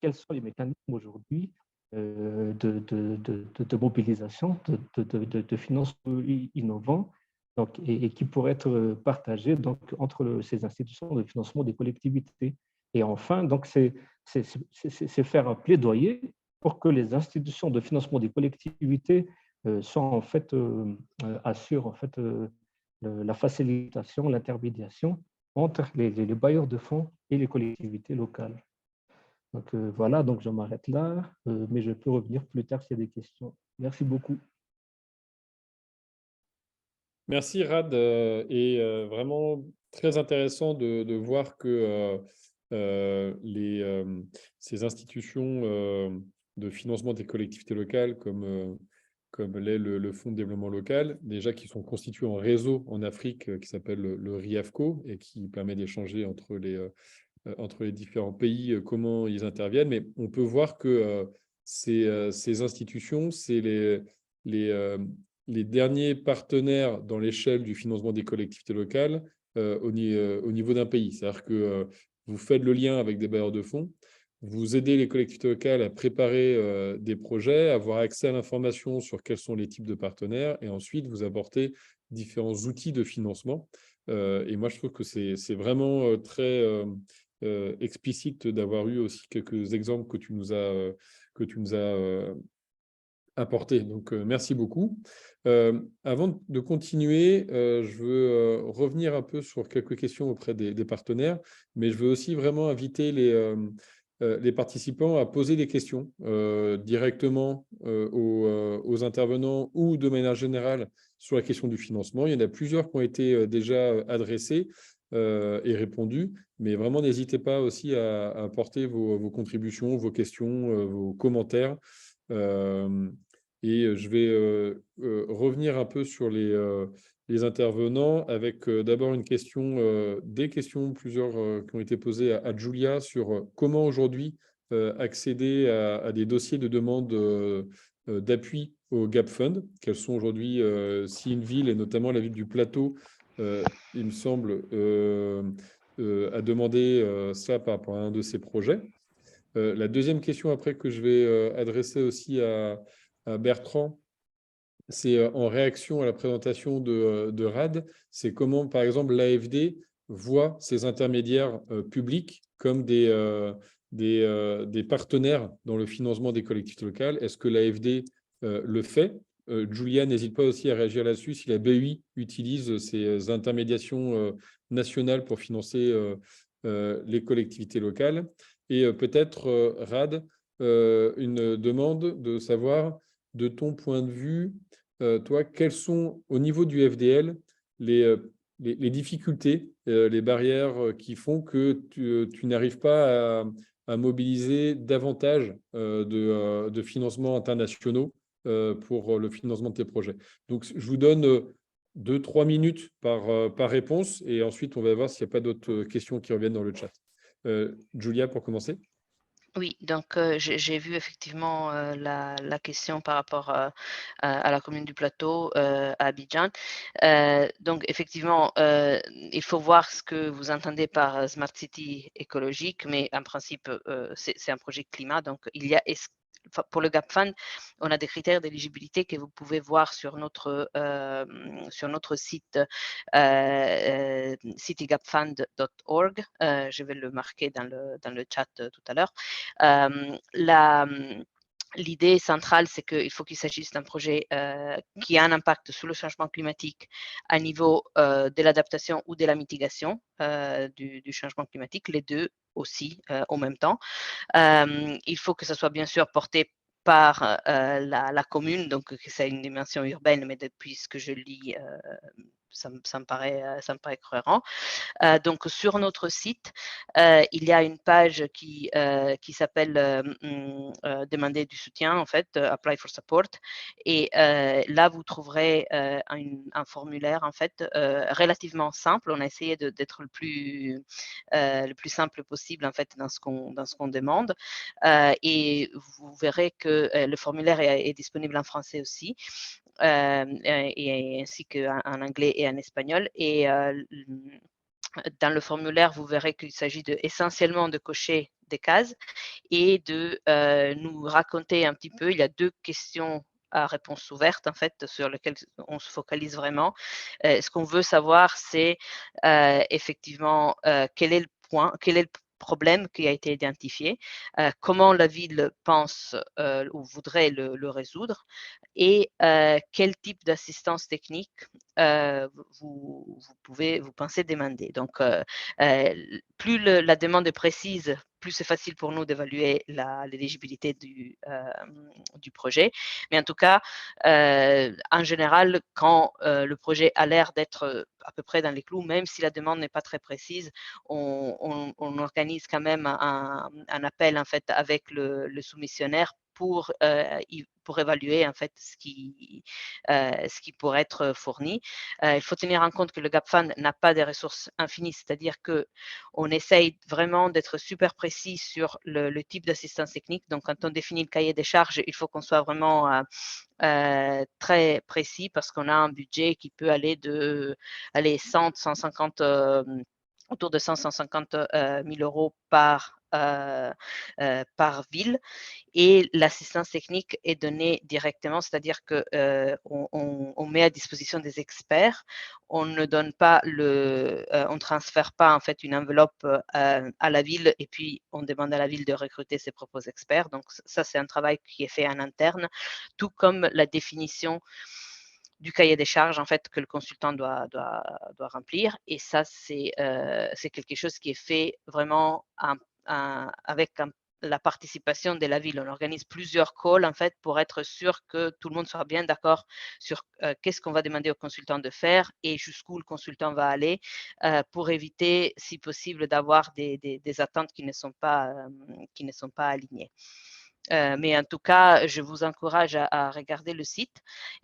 quels sont les mécanismes aujourd'hui de mobilisation de financement innovants donc, et qui pourraient être partagés donc, entre ces institutions de financement des collectivités. Et enfin, donc, c'est faire un plaidoyer pour que les institutions de financement des collectivités assurent en fait, la facilitation, l'intermédiation entre les bailleurs de fonds et les collectivités locales. Donc voilà, donc je m'arrête là, mais je peux revenir plus tard s'il y a des questions. Merci beaucoup. Merci Rad, et vraiment très intéressant de voir que ces institutions de financement des collectivités locales, comme l'est le Fonds de développement local, déjà qui sont constitués en réseau en Afrique qui s'appelle le RIAFCO et qui permet d'échanger entre les différents pays, comment ils interviennent. Mais on peut voir que ces institutions, c'est les derniers partenaires dans l'échelle du financement des collectivités locales au niveau d'un pays. C'est-à-dire que vous faites le lien avec des bailleurs de fonds, vous aidez les collectivités locales à préparer des projets, à avoir accès à l'information sur quels sont les types de partenaires, et ensuite vous apportez différents outils de financement. Et moi, je trouve que c'est vraiment très explicite d'avoir eu aussi quelques exemples que tu nous as apportés. Donc, merci beaucoup. Avant de continuer, je veux revenir un peu sur quelques questions auprès des partenaires, mais je veux aussi vraiment inviter les participants à poser des questions directement aux intervenants ou de manière générale sur la question du financement. Il y en a plusieurs qui ont été déjà adressées et répondues, mais vraiment n'hésitez pas aussi à apporter vos contributions, vos questions, vos commentaires. Et je vais revenir un peu sur les intervenants avec d'abord une question, des questions, plusieurs qui ont été posées à Julia sur comment aujourd'hui accéder à des dossiers de demande d'appui au Gap Fund. Quels sont aujourd'hui, si une ville, et notamment la ville du Plateau, il me semble, a demandé ça par rapport à un de ses projets. La deuxième question après que je vais adresser aussi à Bertrand, c'est en réaction à la présentation de Rad, c'est comment, par exemple, l'AFD voit ces intermédiaires publics comme des partenaires dans le financement des collectivités locales. Est-ce que l'AFD le fait? Julia, n'hésite pas aussi à réagir là-dessus si la BEI utilise ces intermédiations nationales pour financer les collectivités locales. Et peut-être, Rad, une demande de savoir, de ton point de vue, toi, quelles sont, au niveau du FDL, les difficultés, les barrières qui font que tu n'arrives pas à mobiliser davantage de financements internationaux pour le financement de tes projets. Donc, je vous donne 2-3 minutes par réponse et ensuite, on va voir s'il n'y a pas d'autres questions qui reviennent dans le chat. Julia, pour commencer. Oui, donc j'ai vu effectivement la question par rapport à la commune du Plateau, à Abidjan. Donc effectivement, il faut voir ce que vous entendez par Smart City écologique, mais en principe, c'est un projet climat. Donc il y a pour le Gap Fund, on a des critères d'éligibilité que vous pouvez voir sur notre site citygapfund.org. Je vais le marquer dans le chat tout à l'heure. L'idée centrale, c'est qu'il faut qu'il s'agisse d'un projet qui a un impact sur le changement climatique à niveau de l'adaptation ou de la mitigation du changement climatique, les deux aussi en même temps. Il faut que ça soit bien sûr porté par la commune, donc que c'est une dimension urbaine, mais depuis ce que je lis, ça me paraît cohérent. Donc sur notre site, il y a une page qui s'appelle demander du soutien, en fait, apply for support. Et là, vous trouverez un formulaire, en fait, relativement simple. On a essayé d'être le plus simple possible, en fait, dans ce qu'on demande. Et vous verrez que le formulaire est disponible en français aussi. Et ainsi qu'en anglais et en espagnol. Et dans le formulaire, vous verrez qu'il s'agit essentiellement de cocher des cases et de nous raconter un petit peu. Il y a 2 questions à réponse ouverte, en fait, sur lesquelles on se focalise vraiment. Ce qu'on veut savoir, c'est effectivement quel est le problème qui a été identifié, comment la ville pense ou voudrait le résoudre et quel type d'assistance technique vous pensez demander. Donc, plus la demande est précise, plus c'est facile pour nous d'évaluer l'éligibilité du projet. Mais en tout cas, en général, quand le projet a l'air d'être à peu près dans les clous, même si la demande n'est pas très précise, on organise quand même un appel, en fait, avec le soumissionnaire pour évaluer, en fait, ce qui pourrait être fourni. Il faut tenir en compte que le Gap Fund n'a pas des ressources infinies, c'est-à-dire qu'on essaye vraiment d'être super précis sur le type d'assistance technique. Donc, quand on définit le cahier des charges, il faut qu'on soit vraiment très précis parce qu'on a un budget qui peut aller de 100, 150, autour de 150 000 euros par ville. Et l'assistance technique est donnée directement, c'est-à-dire qu'on met à disposition des experts. On ne donne pas on transfère pas, en fait, une enveloppe à la ville et puis on demande à la ville de recruter ses propres experts. Donc ça, c'est un travail qui est fait en interne, tout comme la définition du cahier des charges, en fait, que le consultant doit remplir. Et ça, c'est quelque chose qui est fait vraiment avec la participation de la ville. On organise plusieurs calls, en fait, pour être sûr que tout le monde soit bien d'accord sur qu'est-ce qu'on va demander au consultant de faire et jusqu'où le consultant va aller pour éviter, si possible, d'avoir des attentes qui ne sont pas alignées. Mais en tout cas, je vous encourage à regarder le site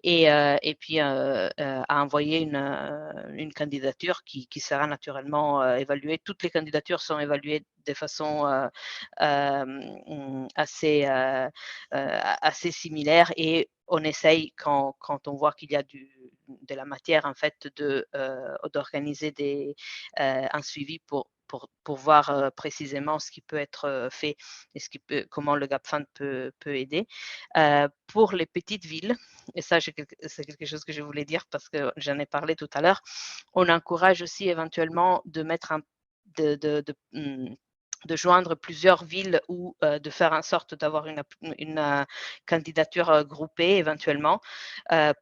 et puis à envoyer une candidature qui sera naturellement évaluée. Toutes les candidatures sont évaluées de façon assez similaire et on essaye, quand on voit qu'il y a de la matière, en fait, d'organiser un suivi pour voir précisément ce qui peut être fait et comment le Gap Fund peut aider. Pour les petites villes, et ça, c'est quelque chose que je voulais dire parce que j'en ai parlé tout à l'heure, on encourage aussi éventuellement de mettre de joindre plusieurs villes ou de faire en sorte d'avoir une candidature groupée éventuellement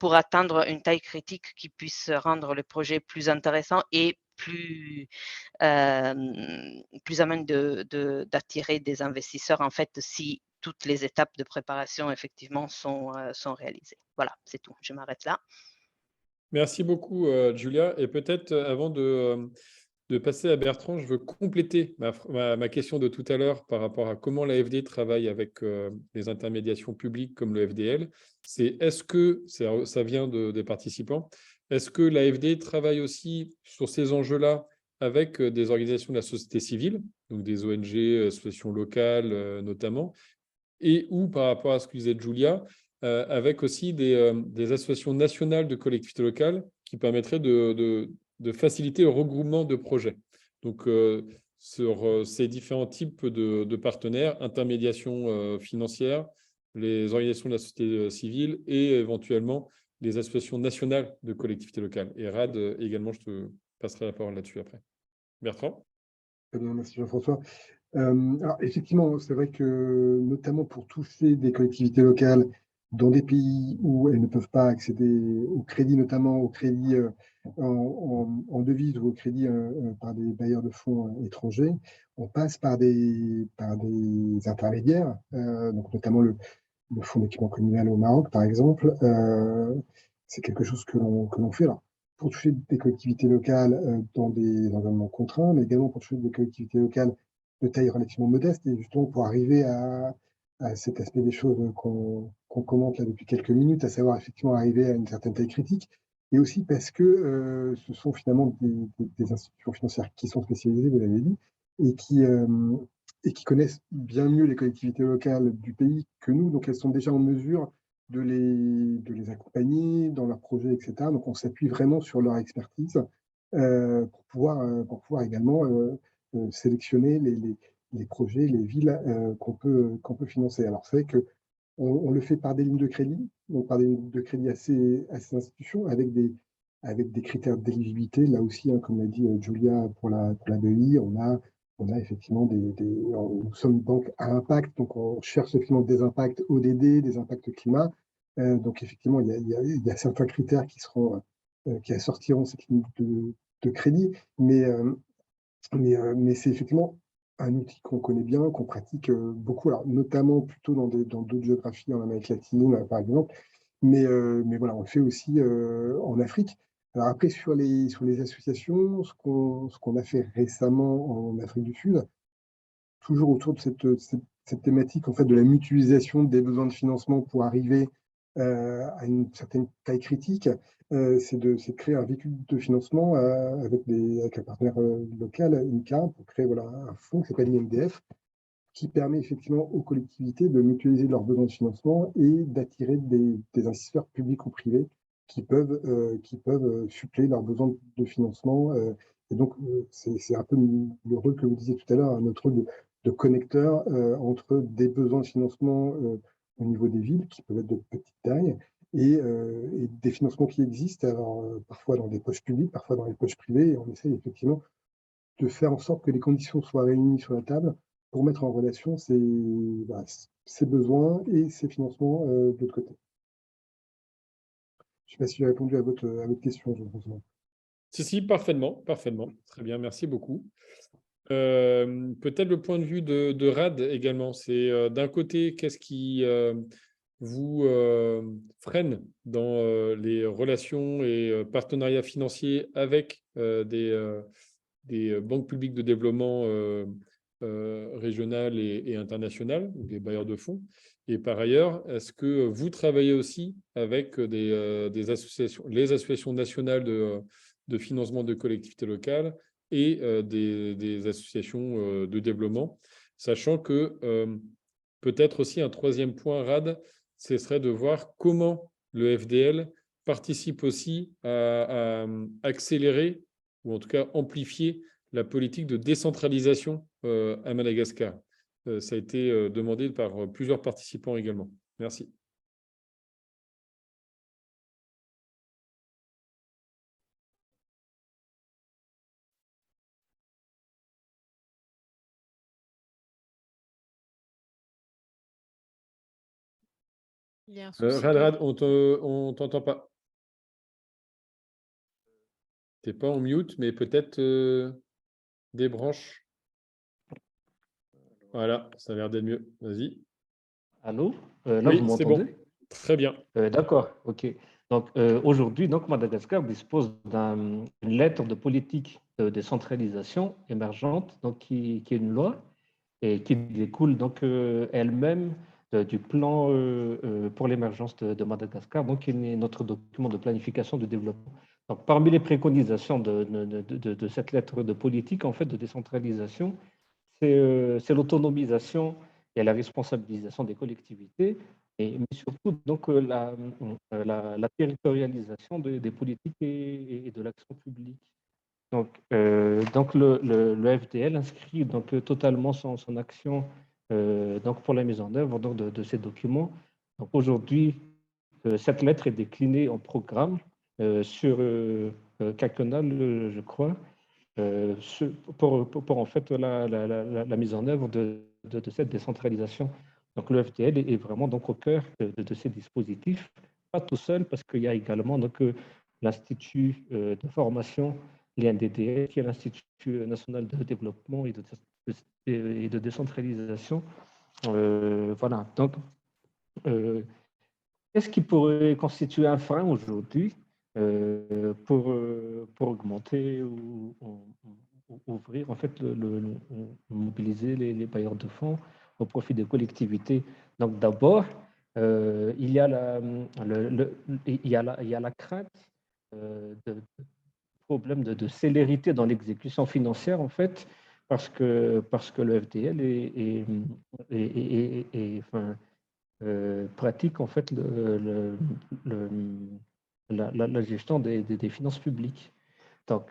pour atteindre une taille critique qui puisse rendre le projet plus intéressant et plus à même d'attirer des investisseurs, en fait, si toutes les étapes de préparation effectivement sont réalisées. Voilà, c'est tout. Je m'arrête là. Merci beaucoup, Julia. Et peut-être avant de passer à Bertrand, je veux compléter ma question de tout à l'heure par rapport à comment l'AFD travaille avec les intermédiations publiques comme le FDL. C'est est-ce que, ça vient des participants, est-ce que l'AFD travaille aussi sur ces enjeux-là avec des organisations de la société civile, donc des ONG, associations locales notamment, et ou par rapport à ce que disait Julia, avec aussi des associations nationales de collectivités locales qui permettraient de faciliter le regroupement de projets. Donc, sur ces différents types de partenaires, intermédiation financière, les organisations de la société civile et éventuellement les associations nationales de collectivités locales. Et Rad, également, je te passerai la parole là-dessus après. Bertrand? Très bien, merci Jean-François. Alors effectivement, c'est vrai que notamment pour toucher des collectivités locales dans des pays où elles ne peuvent pas accéder au crédit, notamment au crédit en devise ou au crédit par des bailleurs de fonds étrangers, on passe par des intermédiaires, donc notamment le fonds d'équipement communal au Maroc, par exemple. C'est quelque chose que l'on fait. Alors, pour toucher des collectivités locales dans des environnements contraints, mais également pour toucher des collectivités locales de taille relativement modeste, et justement pour arriver à cet aspect des choses qu'on commente là depuis quelques minutes, à savoir effectivement arriver à une certaine taille critique, et aussi parce que ce sont finalement des institutions financières qui sont spécialisées, vous l'avez dit, et qui connaissent bien mieux les collectivités locales du pays que nous, donc elles sont déjà en mesure de les accompagner dans leurs projets, etc. Donc on s'appuie vraiment sur leur expertise pour pouvoir également sélectionner les projets, les villes qu'on peut financer. Alors c'est vrai qu'on le fait par des lignes de crédit, donc par des lignes de crédit à ces institutions, avec des critères d'éligibilité. Là aussi, hein, comme l'a dit Julia pour la BEI, on a effectivement nous sommes une banque à impact, donc on cherche effectivement des impacts ODD, des impacts climat. Donc effectivement, il y a certains critères qui assortiront cette ligne de crédit, mais c'est effectivement un outil qu'on connaît bien, qu'on pratique beaucoup, alors notamment plutôt dans d'autres géographies, en Amérique latine, par exemple, mais voilà, on le fait aussi en Afrique. Alors après, sur les associations, ce qu'on a fait récemment en Afrique du Sud, toujours autour de cette thématique en fait, de la mutualisation des besoins de financement pour arriver à une certaine taille critique, c'est de créer un véhicule de financement avec un partenaire local, INCA, pour créer voilà, un fonds qui s'appelle IMDF, qui permet effectivement aux collectivités de mutualiser leurs besoins de financement et d'attirer des investisseurs publics ou privés qui peuvent suppléer leurs besoins de financement. Et donc, c'est un peu le rôle que vous disiez tout à l'heure, notre rôle de connecteur entre des besoins de financement au niveau des villes, qui peuvent être de petite taille, et des financements qui existent, alors parfois dans des poches publiques, parfois dans les poches privées, et on essaie effectivement de faire en sorte que les conditions soient réunies sur la table pour mettre en relation ces besoins et ces financements de l'autre côté. Je ne sais pas si j'ai répondu à votre question, Jean-François. Si, parfaitement. Très bien, merci beaucoup. Peut-être le point de vue de Rad également, c'est d'un côté, qu'est-ce qui vous freine dans les relations et partenariats financiers avec des banques publiques de développement régionales et internationales, ou des bailleurs de fonds. Et par ailleurs, est-ce que vous travaillez aussi avec des associations, les associations nationales de financement de collectivités locales et des associations de développement, sachant que peut-être aussi un troisième point, Rad, ce serait de voir comment le FDL participe aussi à accélérer ou en tout cas amplifier la politique de décentralisation à Madagascar. Ça a été demandé par plusieurs participants également. Merci. Il y a un souci Rad, on t'entend pas. Tu n'es pas en mute, mais peut-être débranche. Voilà, ça a l'air d'être mieux. Vas-y. Allô? Là, Oui, vous c'est bon. m'entendez? Très bien. D'accord, ok. Donc, aujourd'hui, donc, Madagascar dispose d'une lettre de politique de décentralisation émergente, donc, qui est une loi et qui découle donc elle-même du plan pour l'émergence de Madagascar, donc qui est notre document de planification du développement. Donc, parmi les préconisations de cette lettre de politique, en fait, de décentralisation, c'est l'autonomisation et la responsabilisation des collectivités, mais surtout donc, la territorialisation des politiques et de l'action publique. Donc le FDL inscrit donc, totalement son action donc pour la mise en œuvre donc, de ces documents. Donc aujourd'hui, cette lettre est déclinée en programme sur quinquennal, je crois, pour en fait la mise en œuvre de cette décentralisation. Donc le FDL est vraiment donc au cœur de ces dispositifs, pas tout seul, parce qu'il y a également donc l'Institut de formation, l'INDDL, qui est l'Institut national de développement et de décentralisation. Voilà. Donc, qu'est-ce qui pourrait constituer un frein aujourd'hui pour augmenter ou ouvrir, en fait, mobiliser les bailleurs de fonds au profit des collectivités? Donc, d'abord, il y a la crainte de problème de célérité dans l'exécution financière, en fait, parce que le FDL pratique en fait la gestion des finances publiques. Donc,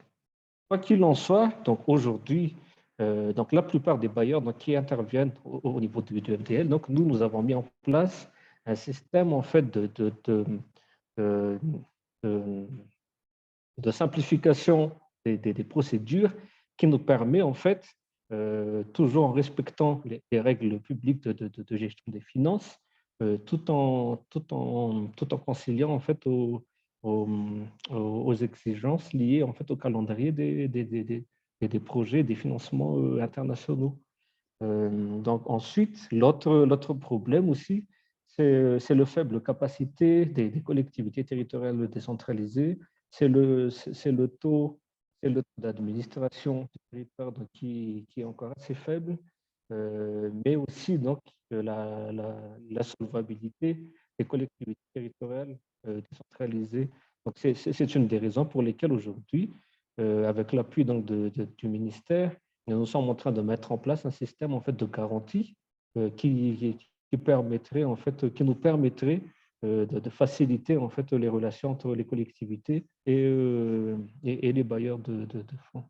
quoi qu'il en soit, donc aujourd'hui, donc la plupart des bailleurs donc, qui interviennent au niveau du FDL, donc nous avons mis en place un système en fait de simplification des procédures qui nous permet en fait, toujours en respectant les règles publiques de gestion des finances, tout en conciliant en fait aux exigences liées en fait au calendrier des projets, des financements internationaux. Donc ensuite, l'autre problème aussi, c'est le faible capacité des collectivités territoriales décentralisées, c'est le taux d'administration du territoire donc, qui est encore assez faible, mais aussi donc, la solvabilité des collectivités territoriales décentralisées. Donc, c'est une des raisons pour lesquelles aujourd'hui, avec l'appui donc, du ministère, nous sommes en train de mettre en place un système en fait, de garantie qui permettrait, en fait, qui nous permettrait de faciliter en fait, les relations entre les collectivités et les bailleurs de fonds.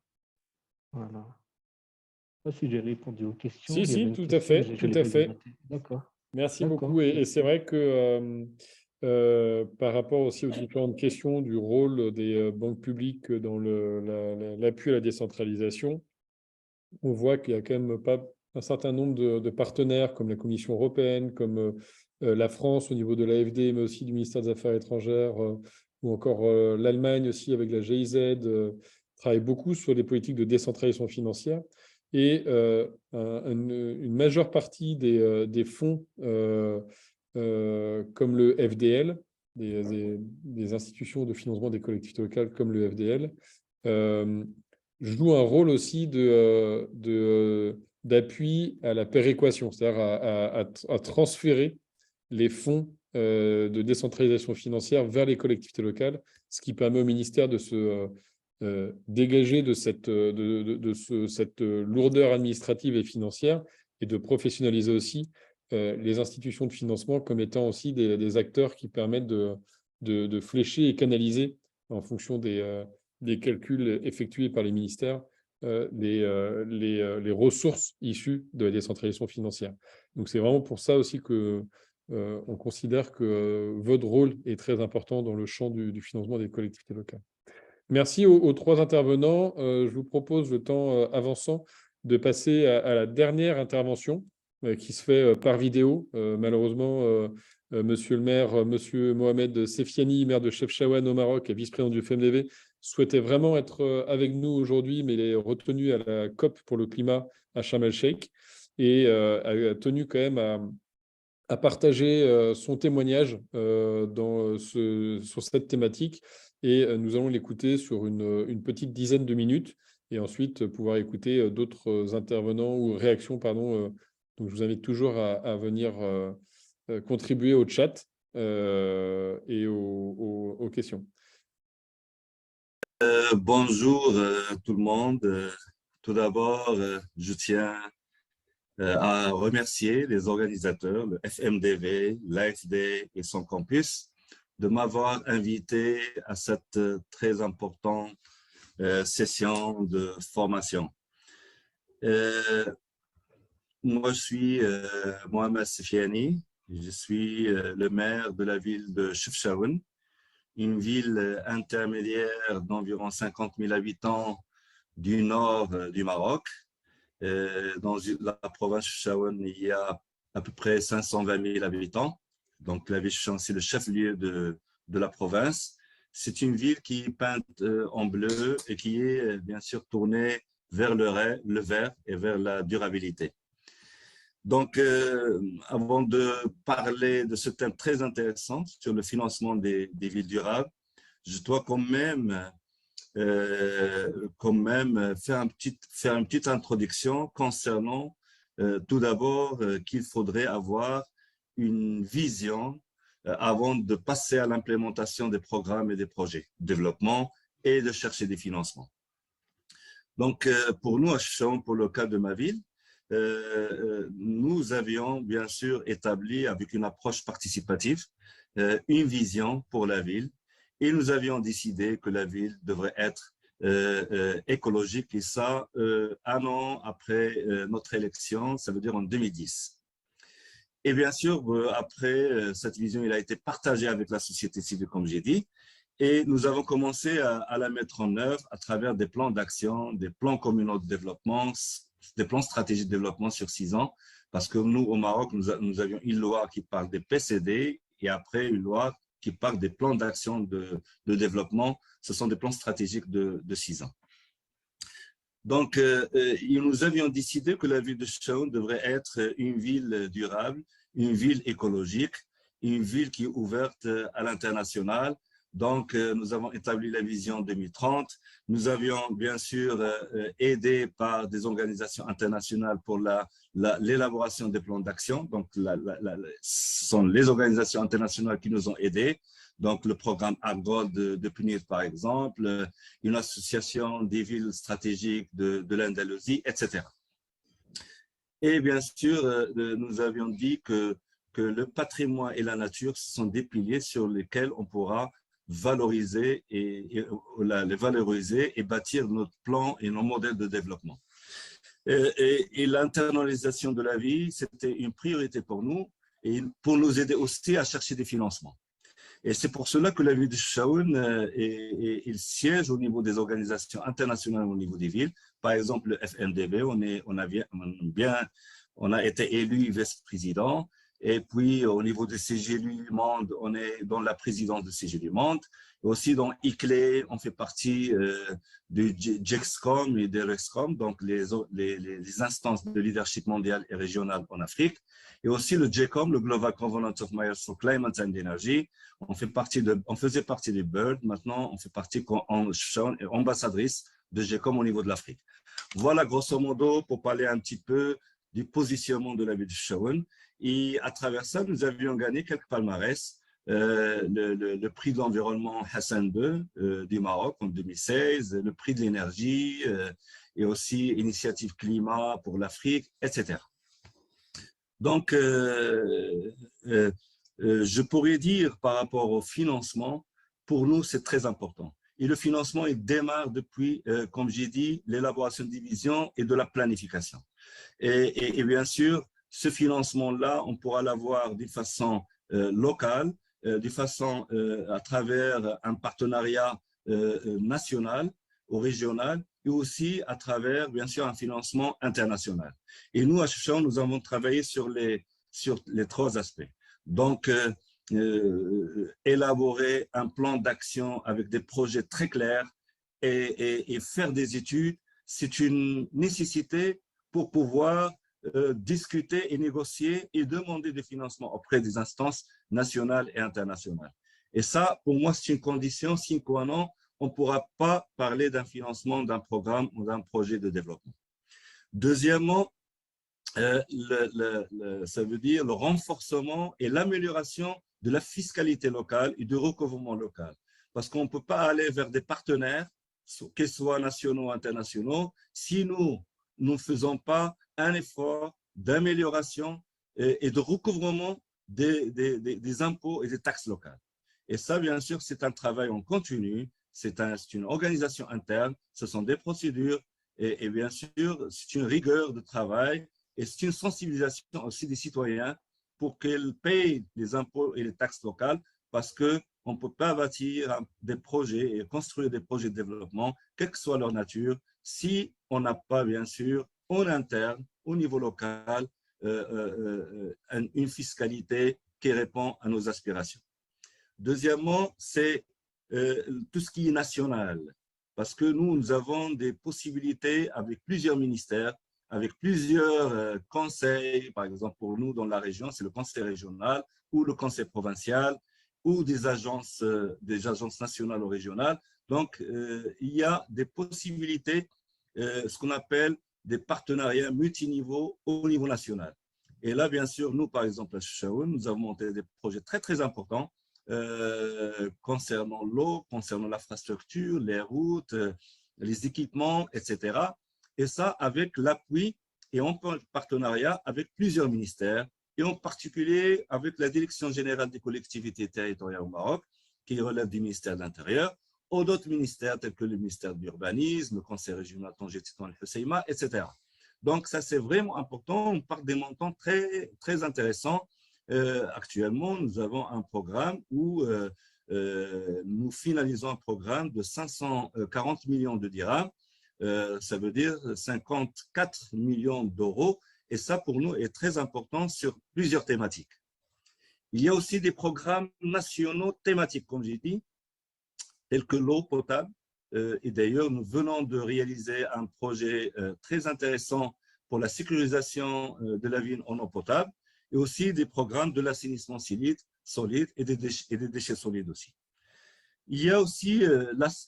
Voilà. Je ne sais pas si j'ai répondu aux questions. Si, tout à fait, tout à fait. D'accord. Merci beaucoup. Et c'est vrai que par rapport aussi aux différentes questions du rôle des banques publiques dans l'appui à la décentralisation, on voit qu'il y a quand même pas un certain nombre de partenaires comme la Commission européenne, comme la France au niveau de l'AFD, mais aussi du ministère des Affaires étrangères, ou encore l'Allemagne aussi avec la GIZ, travaille beaucoup sur les politiques de décentralisation financière. Et une majeure partie des fonds comme le FDL, des institutions de financement des collectivités locales comme le FDL, joue un rôle aussi d'appui à la péréquation, c'est-à-dire à transférer les fonds de décentralisation financière vers les collectivités locales, ce qui permet au ministère de se dégager de cette lourdeur administrative et financière et de professionnaliser aussi les institutions de financement comme étant aussi des acteurs qui permettent de flécher et canaliser en fonction des calculs effectués par les ministères, les ressources issues de la décentralisation financière. Donc, c'est vraiment pour ça aussi qu'on considère que votre rôle est très important dans le champ du financement des collectivités locales. Merci aux trois intervenants. Je vous propose, le temps avançant, de passer à la dernière intervention qui se fait par vidéo. Malheureusement, Monsieur le maire, Monsieur Mohamed Sefiani, maire de Chefchaouen au Maroc et vice-président du FMDV, souhaitait vraiment être avec nous aujourd'hui, mais il est retenu à la COP pour le climat à Sharm el-Sheikh et a tenu quand même à partager son témoignage sur cette thématique et nous allons l'écouter sur une petite dizaine de minutes et ensuite pouvoir écouter d'autres intervenants ou réactions, pardon. Donc, je vous invite toujours à venir contribuer au chat et aux questions. Bonjour tout le monde. Tout d'abord, je tiens à remercier les organisateurs, le FMDV, l'AFD et son campus, de m'avoir invité à cette très importante session de formation. Moi, je suis Mohamed Sefiani, je suis le maire de la ville de Chefchaouen, une ville intermédiaire d'environ 50 000 habitants du nord du Maroc. Dans la province de Chefchaouen, il y a à peu près 520 000 habitants. Donc, la ville de Chefchaouen, c'est le chef-lieu de la province. C'est une ville qui est peinte en bleu et qui est bien sûr tournée vers le vert et vers la durabilité. Donc, avant de parler de ce thème très intéressant sur le financement des villes durables, je dois quand même faire une petite introduction concernant tout d'abord qu'il faudrait avoir une vision avant de passer à l'implémentation des programmes et des projets de développement et de chercher des financements. Donc, pour nous, à Chefchaouen, pour le cas de ma ville, nous avions bien sûr établi avec une approche participative une vision pour la ville et nous avions décidé que la ville devrait être écologique et ça 1 an après notre élection, ça veut dire en 2010. Et bien sûr, après cette vision, elle a été partagée avec la société civile, comme j'ai dit, et nous avons commencé à la mettre en œuvre à travers des plans d'action, des plans communaux de développement, des plans stratégiques de développement sur 6 ans, parce que nous, au Maroc, nous avions une loi qui parle des PCD et après une loi qui parle des plans d'action de développement. Ce sont des plans stratégiques de 6 ans. Donc, nous avions décidé que la ville de Chefchaouen devrait être une ville durable, une ville écologique, une ville qui est ouverte à l'international. Donc, nous avons établi la vision 2030. Nous avions bien sûr aidé par des organisations internationales pour l'élaboration des plans d'action. Donc, ce sont les organisations internationales qui nous ont aidés. Donc, le programme ARGOL de PNUD, par exemple, une association des villes stratégiques de l'Andalousie, etc. Et bien sûr, nous avions dit que le patrimoine et la nature sont des piliers sur lesquels on pourra valoriser les valoriser et bâtir notre plan et nos modèles de développement. Et l'internalisation de la vie, c'était une priorité pour nous et pour nous aider aussi à chercher des financements. Et c'est pour cela que la ville de Chefchaouen il siège au niveau des organisations internationales au niveau des villes. Par exemple, le FMDV, on a été élu vice-président. Et puis, au niveau de CGLU Monde, on est dans la présidence de CGLU Monde. Et aussi dans ICLE, on fait partie du GEXCOM et des REXCOM, donc les instances de leadership mondial et régional en Afrique. Et aussi le GECOM, le Global Covenant of Mayors for Climate and Energy. On faisait partie des BIRD. Maintenant, on fait partie en ambassadrice de GECOM au niveau de l'Afrique. Voilà, grosso modo, pour parler un petit peu du positionnement de la ville de Chefchaouen. Et à travers ça, nous avions gagné quelques palmarès. Le prix de l'environnement Hassan II du Maroc en 2016, le prix de l'énergie et aussi Initiative Climat pour l'Afrique, etc. Donc, je pourrais dire par rapport au financement, pour nous, c'est très important. Et le financement, il démarre depuis, comme j'ai dit, l'élaboration de vision et de la planification. Et bien sûr, ce financement-là, on pourra l'avoir d'une façon locale, d'une façon à travers un partenariat national ou régional, et aussi à travers, bien sûr, un financement international. Et nous, à Chefchaouen, nous avons travaillé sur les 3 aspects. Donc, élaborer un plan d'action avec des projets très clairs et faire des études, c'est une nécessité pour pouvoir discuter et négocier et demander des financements auprès des instances nationales et internationales. Et ça, pour moi, c'est une condition sine qua non. On ne pourra pas parler d'un financement d'un programme ou d'un projet de développement. Deuxièmement, ça veut dire le renforcement et l'amélioration de la fiscalité locale et du recouvrement local. Parce qu'on ne peut pas aller vers des partenaires, qu'ils soient nationaux ou internationaux, si nous ne faisons pas un effort d'amélioration et de recouvrement des impôts et des taxes locales. Et ça, bien sûr, c'est un travail en continu, c'est une organisation interne, ce sont des procédures et bien sûr, c'est une rigueur de travail et c'est une sensibilisation aussi des citoyens pour qu'ils payent les impôts et les taxes locales parce qu'on ne peut pas bâtir des projets et construire des projets de développement, quelle que soit leur nature, si on n'a pas, bien sûr, en interne, au niveau local, une fiscalité qui répond à nos aspirations. Deuxièmement, c'est tout ce qui est national, parce que nous avons des possibilités avec plusieurs ministères, avec plusieurs conseils, par exemple pour nous dans la région, c'est le conseil régional ou le conseil provincial ou des agences nationales ou régionales. Donc, il y a des possibilités, ce qu'on appelle des partenariats multiniveaux au niveau national. Et là, bien sûr, nous, par exemple, à Chefchaouen, nous avons monté des projets très, très importants concernant l'eau, concernant l'infrastructure, les routes, les équipements, etc. Et ça avec l'appui et en partenariat avec plusieurs ministères, et en particulier avec la Direction générale des collectivités territoriales au Maroc, qui relève du ministère de l'Intérieur, ou d'autres ministères tels que le ministère de l'Urbanisme, le Conseil régional Tanger-Titan el-Hoceima, etc. Donc, ça, c'est vraiment important. On parle des montants très, très intéressants. Actuellement, nous avons un programme où nous finalisons un programme de 540 millions de dirhams. Ça veut dire 54 millions d'euros. Et ça, pour nous, est très important sur plusieurs thématiques. Il y a aussi des programmes nationaux thématiques, comme j'ai dit, tels que l'eau potable. Et d'ailleurs, nous venons de réaliser un projet très intéressant pour la sécurisation de la ville en eau potable, et aussi des programmes de l'assainissement solide et des déchets solides aussi. Il y a aussi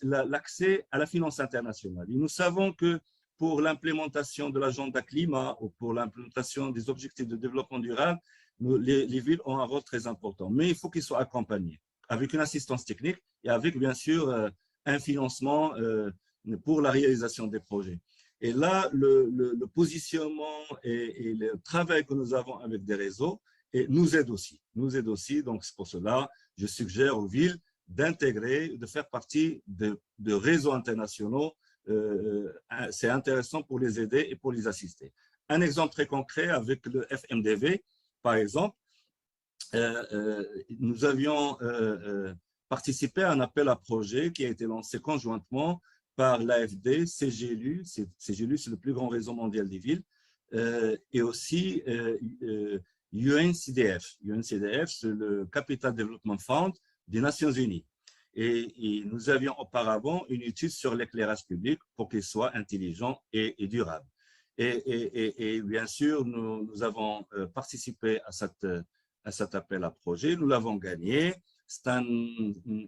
l'accès à la finance internationale. Et nous savons que pour l'implémentation de l'agenda climat ou pour l'implémentation des objectifs de développement durable, les villes ont un rôle très important. Mais il faut qu'ils soient accompagnés avec une assistance technique et avec, bien sûr, un financement pour la réalisation des projets. Et là, le positionnement et le travail que nous avons avec des réseaux nous aide aussi. Donc, c'est pour cela je suggère aux villes d'intégrer, de faire partie de réseaux internationaux. C'est intéressant pour les aider et pour les assister. Un exemple très concret avec le FMDV, par exemple, nous avions participé à un appel à projet qui a été lancé conjointement par l'AFD, CGLU, CGLU c'est le plus grand réseau mondial des villes, et aussi UNCDF. UNCDF, c'est le Capital Development Fund des Nations Unies. Et nous avions auparavant une étude sur l'éclairage public pour qu'il soit intelligent et durable. Et bien sûr, nous avons participé à cet appel à projet. Nous l'avons gagné.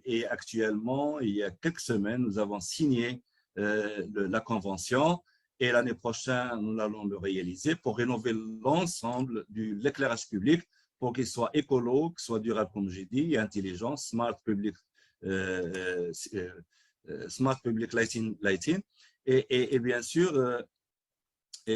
Et actuellement, il y a quelques semaines, nous avons signé la convention. Et l'année prochaine, nous allons le réaliser pour rénover l'ensemble de l'éclairage public pour qu'il soit écolo, qu'il soit durable, comme j'ai dit, et intelligent, smart public lighting. Et bien sûr,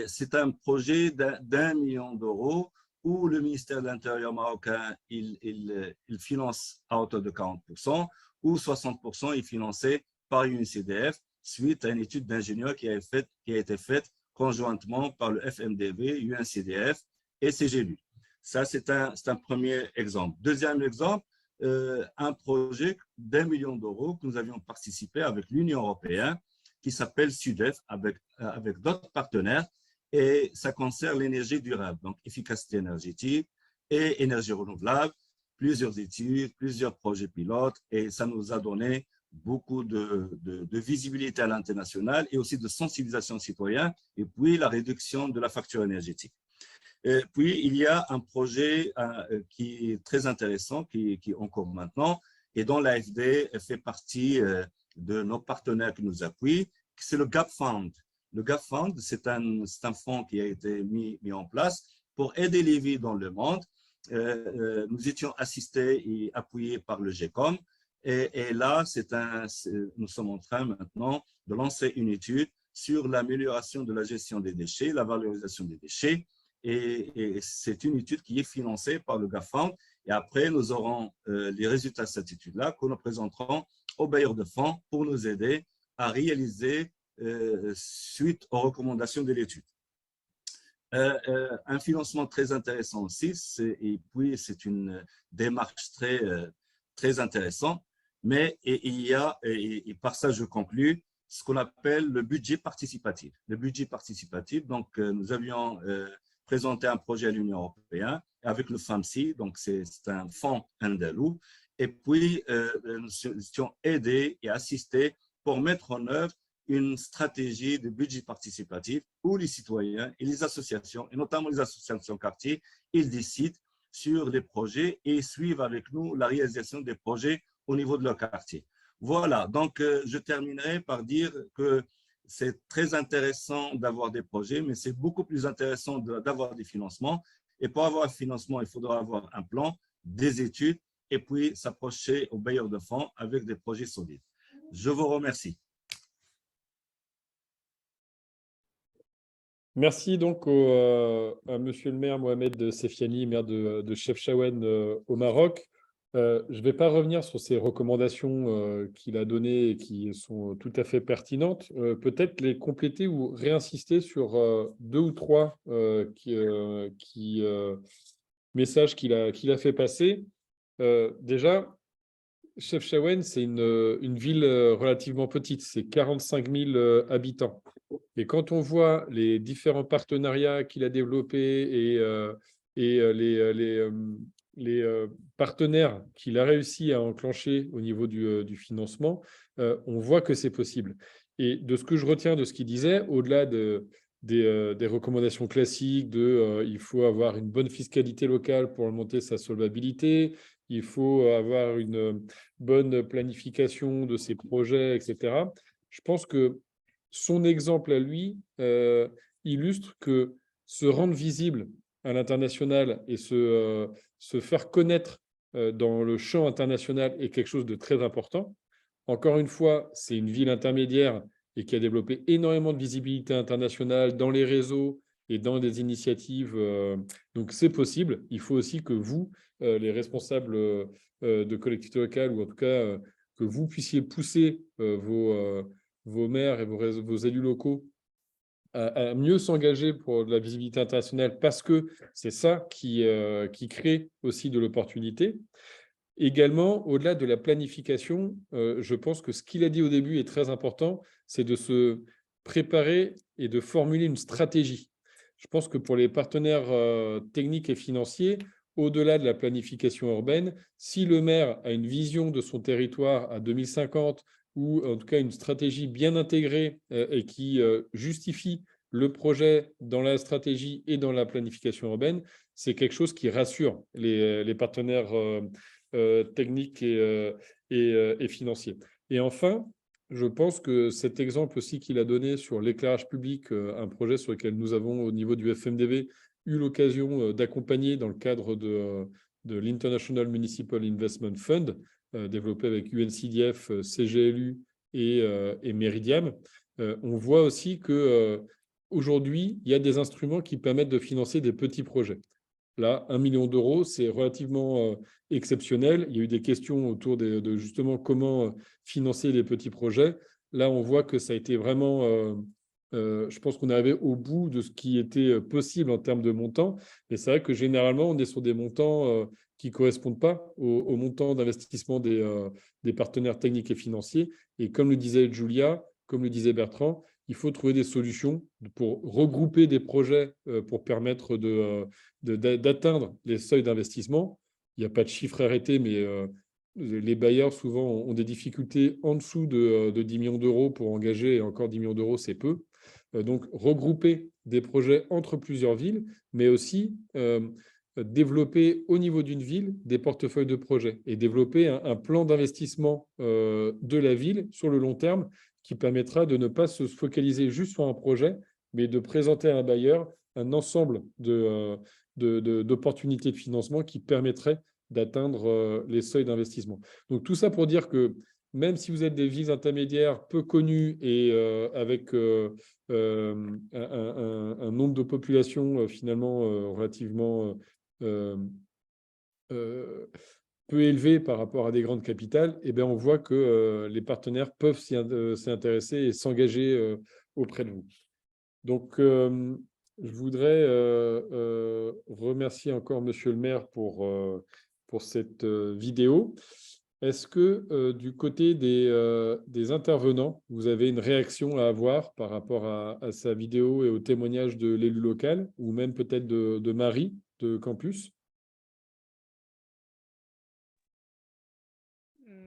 c'est un projet d'1 million d'euros où le ministère de l'Intérieur marocain, il finance à hauteur de 40%, ou 60% est financé par UNCDF suite à une étude d'ingénieur qui a été faite conjointement par le FMDV, UNCDF et CGLU. Ça, c'est un premier exemple. Deuxième exemple, un projet d'1 million d'euros que nous avions participé avec l'Union européenne qui s'appelle SUDEF avec d'autres partenaires, et ça concerne l'énergie durable, donc efficacité énergétique et énergie renouvelable, plusieurs études, plusieurs projets pilotes, et ça nous a donné beaucoup de visibilité à l'international et aussi de sensibilisation citoyenne, et puis la réduction de la facture énergétique. Et puis, il y a un projet qui est très intéressant, qui est en cours maintenant, et dont l'AFD fait partie de nos partenaires qui nous appuient, c'est le Gap Fund. Le Gap Fund, c'est un fonds qui a été mis en place pour aider les villes dans le monde. Nous étions assistés et appuyés par le GECOM. Et là, nous sommes en train maintenant de lancer une étude sur l'amélioration de la gestion des déchets, la valorisation des déchets. Et c'est une étude qui est financée par le Gap Fund. Et après, nous aurons les résultats de cette étude-là que nous présenterons aux bailleurs de fonds pour nous aider à réaliser suite aux recommandations de l'étude. Un financement très intéressant aussi, et puis c'est une démarche très intéressante, mais il y a, et par ça je conclus, ce qu'on appelle le budget participatif. Le budget participatif, donc nous avions présenté un projet à l'Union européenne avec le FAMSI, donc c'est un fonds andalou, et puis nous étions aidés et assistés pour mettre en œuvre une stratégie de budget participatif où les citoyens et les associations, et notamment les associations quartier, ils décident sur les projets et suivent avec nous la réalisation des projets au niveau de leur quartier. Voilà, donc je terminerai par dire que c'est très intéressant d'avoir des projets, mais c'est beaucoup plus intéressant d'avoir des financements. Et pour avoir un financement, il faudra avoir un plan, des études, et puis s'approcher aux bailleurs de fonds avec des projets solides. Je vous remercie. Merci donc à Monsieur le maire Mohamed Sefiani, maire de Chefchaouen au Maroc. Je ne vais pas revenir sur ces recommandations qu'il a données et qui sont tout à fait pertinentes. Peut-être les compléter ou réinsister sur deux ou trois messages qu'il a fait passer. Déjà, Chefchaouen, c'est une ville relativement petite, c'est 45 000 habitants. Et quand on voit les différents partenariats qu'il a développés et les partenaires qu'il a réussi à enclencher au niveau du financement, on voit que c'est possible. Et de ce que je retiens de ce qu'il disait, au-delà des recommandations classiques il faut avoir une bonne fiscalité locale pour monter sa solvabilité, il faut avoir une bonne planification de ses projets, etc. Je pense que son exemple à lui illustre que se rendre visible à l'international et se faire connaître dans le champ international est quelque chose de très important. Encore une fois, c'est une ville intermédiaire et qui a développé énormément de visibilité internationale dans les réseaux et dans des initiatives. Donc, c'est possible. Il faut aussi que vous, les responsables de collectivités locales, ou en tout cas que vous puissiez pousser vos maires et vos élus locaux à mieux s'engager pour de la visibilité internationale, parce que c'est ça qui crée aussi de l'opportunité. Également, au-delà de la planification, je pense que ce qu'il a dit au début est très important, c'est de se préparer et de formuler une stratégie. Je pense que pour les partenaires techniques et financiers, au-delà de la planification urbaine, si le maire a une vision de son territoire à 2050, ou en tout cas une stratégie bien intégrée et qui justifie le projet dans la stratégie et dans la planification urbaine, c'est quelque chose qui rassure les partenaires techniques et financiers. Et enfin, je pense que cet exemple aussi qu'il a donné sur l'éclairage public, un projet sur lequel nous avons au niveau du FMDV eu l'occasion d'accompagner dans le cadre de l'International Municipal Investment Fund, développé avec UNCDF, CGLU et Meridiam. On voit aussi qu'aujourd'hui, il y a des instruments qui permettent de financer des petits projets. Là, 1 million d'euros, c'est relativement exceptionnel. Il y a eu des questions autour de justement comment financer les petits projets. Là, on voit que ça a été vraiment... je pense qu'on est arrivé au bout de ce qui était possible en termes de montants. Mais c'est vrai que généralement, on est sur des montants qui ne correspondent pas au montant d'investissement des partenaires techniques et financiers. Et comme le disait Julia, comme le disait Bertrand, il faut trouver des solutions pour regrouper des projets pour permettre d'atteindre les seuils d'investissement. Il n'y a pas de chiffre arrêté, mais les bailleurs souvent ont des difficultés en dessous de 10 millions d'euros pour engager, et encore 10 millions d'euros, c'est peu. donc regrouper des projets entre plusieurs villes, mais aussi développer au niveau d'une ville des portefeuilles de projets et développer un plan d'investissement de la ville sur le long terme qui permettra de ne pas se focaliser juste sur un projet, mais de présenter à un bailleur un ensemble d'opportunités de financement qui permettraient d'atteindre les seuils d'investissement. Donc tout ça pour dire que même si vous êtes des villes intermédiaires peu connues et avec un nombre de population finalement relativement peu élevé par rapport à des grandes capitales, eh bien, on voit que les partenaires peuvent s'y intéresser et s'engager auprès de vous. Donc, je voudrais remercier encore Monsieur le maire pour cette vidéo. Est-ce que du côté des intervenants, vous avez une réaction à avoir par rapport à sa vidéo et au témoignage de l'élu local, ou même peut-être de Marie de Campus?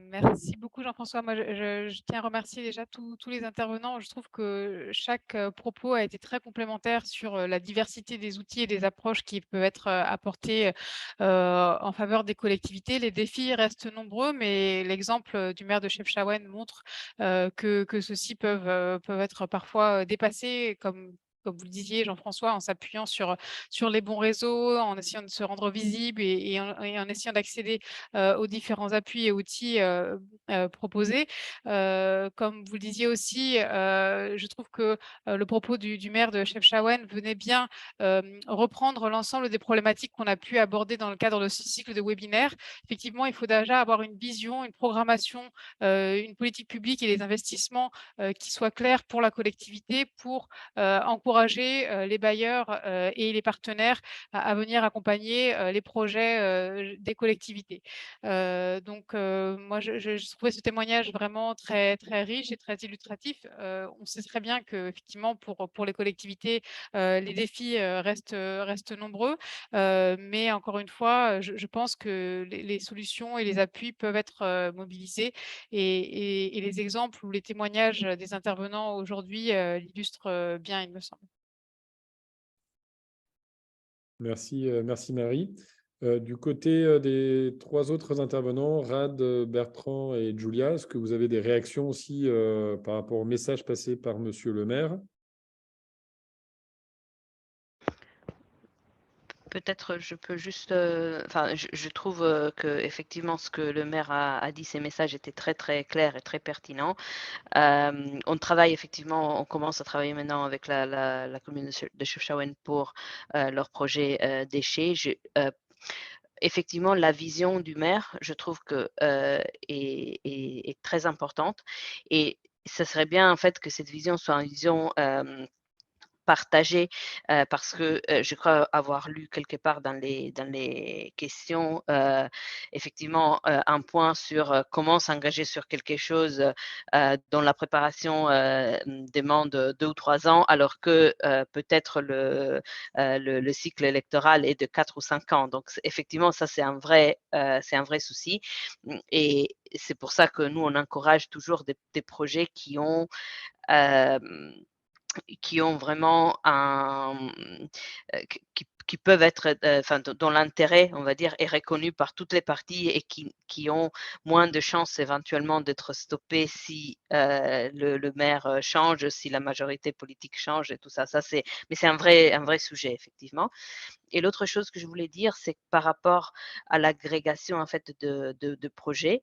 Merci beaucoup, Jean-François. Moi, je tiens à remercier déjà tous les intervenants. Je trouve que chaque propos a été très complémentaire sur la diversité des outils et des approches qui peuvent être apportés en faveur des collectivités. Les défis restent nombreux, mais l'exemple du maire de Chefchaouen montre que ceux-ci peuvent être parfois dépassés, comme vous le disiez, Jean-François, en s'appuyant sur les bons réseaux, en essayant de se rendre visible et en essayant d'accéder aux différents appuis et outils proposés. Comme vous le disiez aussi, je trouve que le propos du maire de Chefchaouen venait bien reprendre l'ensemble des problématiques qu'on a pu aborder dans le cadre de ce cycle de webinaires. Effectivement, il faut déjà avoir une vision, une programmation, une politique publique et des investissements qui soient clairs pour la collectivité, pour encourager les bailleurs et les partenaires à venir accompagner les projets des collectivités. Donc, moi, je trouvais ce témoignage vraiment très, très riche et très illustratif. On sait très bien qu'effectivement, pour les collectivités, les défis restent nombreux. Mais encore une fois, je pense que les solutions et les appuis peuvent être mobilisés et les exemples ou les témoignages des intervenants aujourd'hui l'illustrent bien, il me semble. Merci, merci Marie. Du côté des trois autres intervenants, Rad, Bertrand et Julia, est-ce que vous avez des réactions aussi par rapport au message passé par Monsieur le maire? Peut-être je peux juste, je trouve que effectivement ce que le maire a dit, ces messages étaient très très clairs et très pertinents. On travaille effectivement, on commence à travailler maintenant avec la commune de Chefchaouen pour leur projet déchets. Effectivement, la vision du maire, je trouve que est très importante et ce serait bien en fait que cette vision soit une vision partagée, parce que je crois avoir lu quelque part dans les questions, effectivement, un point sur comment s'engager sur quelque chose dont la préparation demande 2 ou 3 ans, alors que peut-être le cycle électoral est de 4 ou 5 ans. Donc effectivement, ça c'est un vrai souci et c'est pour ça que nous on encourage toujours des projets qui ont vraiment qui peuvent être, dont l'intérêt, on va dire, est reconnu par toutes les parties et qui ont moins de chances éventuellement d'être stoppés si le maire change, si la majorité politique change et tout ça. Mais c'est un vrai sujet, effectivement. Et l'autre chose que je voulais dire, c'est que par rapport à l'agrégation en fait de projets,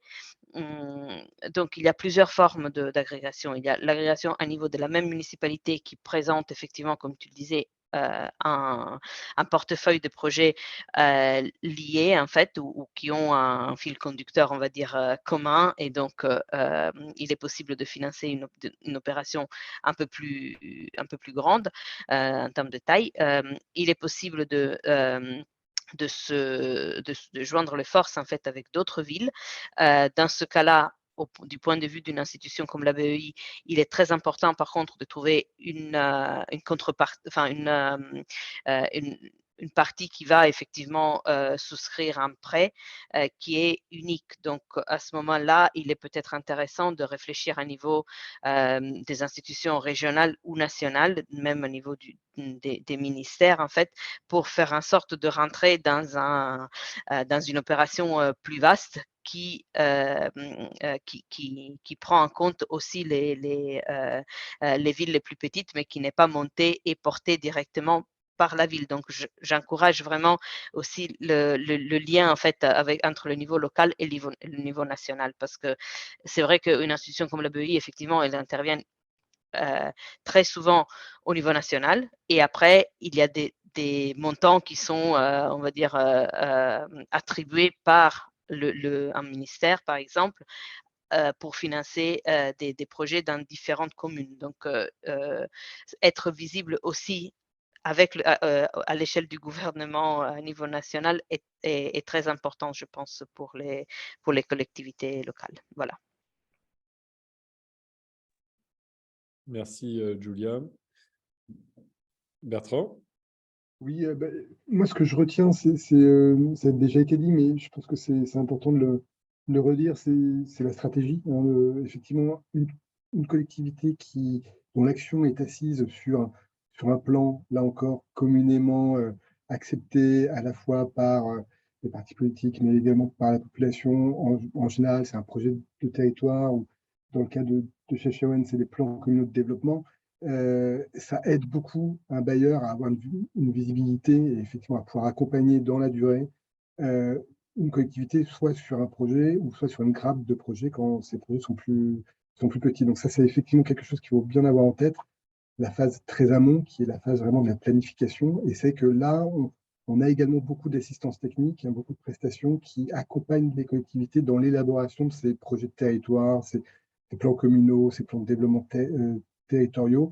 donc il y a plusieurs formes d'agrégation. Il y a l'agrégation à niveau de la même municipalité qui présente effectivement, comme tu le disais, un portefeuille de projets liés en fait ou qui ont un fil conducteur, on va dire, commun et donc il est possible de financer une opération un peu plus grande en termes de taille. Il est possible de joindre les forces en fait avec d'autres villes. Dans ce cas-là, du point de vue d'une institution comme la BEI, il est très important par contre de trouver une contrepartie, enfin une partie qui va effectivement souscrire un prêt qui est unique. Donc, à ce moment-là, il est peut-être intéressant de réfléchir à niveau des institutions régionales ou nationales, même au niveau des ministères, en fait, pour faire en sorte de rentrer dans une opération plus vaste qui prend en compte aussi les villes les plus petites, mais qui n'est pas montée et portée directement par la ville. Donc, j'encourage vraiment aussi le lien en fait entre le niveau local et le niveau national, parce que c'est vrai qu'une institution comme la BEI, effectivement, elle intervient très souvent au niveau national, et après, il y a des montants qui sont, on va dire, attribués par un ministère, par exemple, pour financer des projets dans différentes communes. Donc, être visible aussi à l'échelle du gouvernement à niveau national est très important, je pense, pour les collectivités locales. Voilà. Merci, Julia. Bertrand? Oui, moi, ce que je retiens, ça a déjà été dit, mais je pense que c'est important de le redire, c'est la stratégie. Hein, effectivement, une collectivité dont l'action est assise sur un plan, là encore, communément accepté à la fois par les partis politiques, mais également par la population. En général, c'est un projet de territoire, ou dans le cas de Chefchaouen, c'est les plans communaux de développement. Ça aide beaucoup un bailleur à avoir une visibilité et effectivement à pouvoir accompagner dans la durée une collectivité, soit sur un projet ou soit sur une grappe de projets quand ces projets sont plus petits. Donc ça, c'est effectivement quelque chose qu'il faut bien avoir en tête. La phase très amont, qui est la phase vraiment de la planification, et c'est que là, on a également beaucoup d'assistance technique, beaucoup de prestations qui accompagnent les collectivités dans l'élaboration de ces projets de territoire, ces plans communaux, ces plans de développement territoriaux,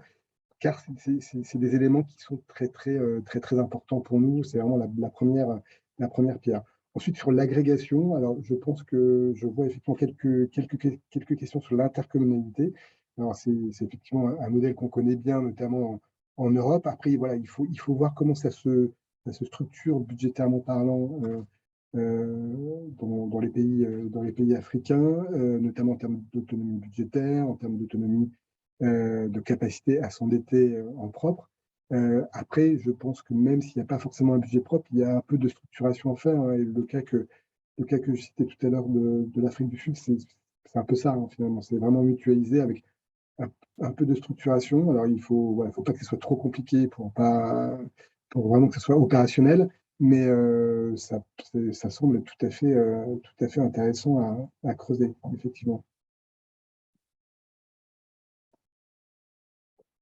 car c'est des éléments qui sont très importants pour nous. C'est vraiment la première pierre. Ensuite, sur l'agrégation, alors je pense que je vois effectivement quelques questions sur l'intercommunalité. Alors, c'est effectivement un modèle qu'on connaît bien, notamment en Europe. Après, voilà, il faut voir comment ça se structure budgétairement parlant dans les pays africains, notamment en termes d'autonomie budgétaire, en termes d'autonomie de capacité à s'endetter en propre. Après, je pense que même s'il n'y a pas forcément un budget propre, il y a un peu de structuration à faire. Hein, et le cas que je citais tout à l'heure de l'Afrique du Sud, c'est un peu ça, hein, finalement. C'est vraiment mutualisé avec un peu de structuration. Alors, il faut pas que ce soit trop compliqué pour vraiment que ce soit opérationnel, mais ça semble tout à fait intéressant à creuser, effectivement.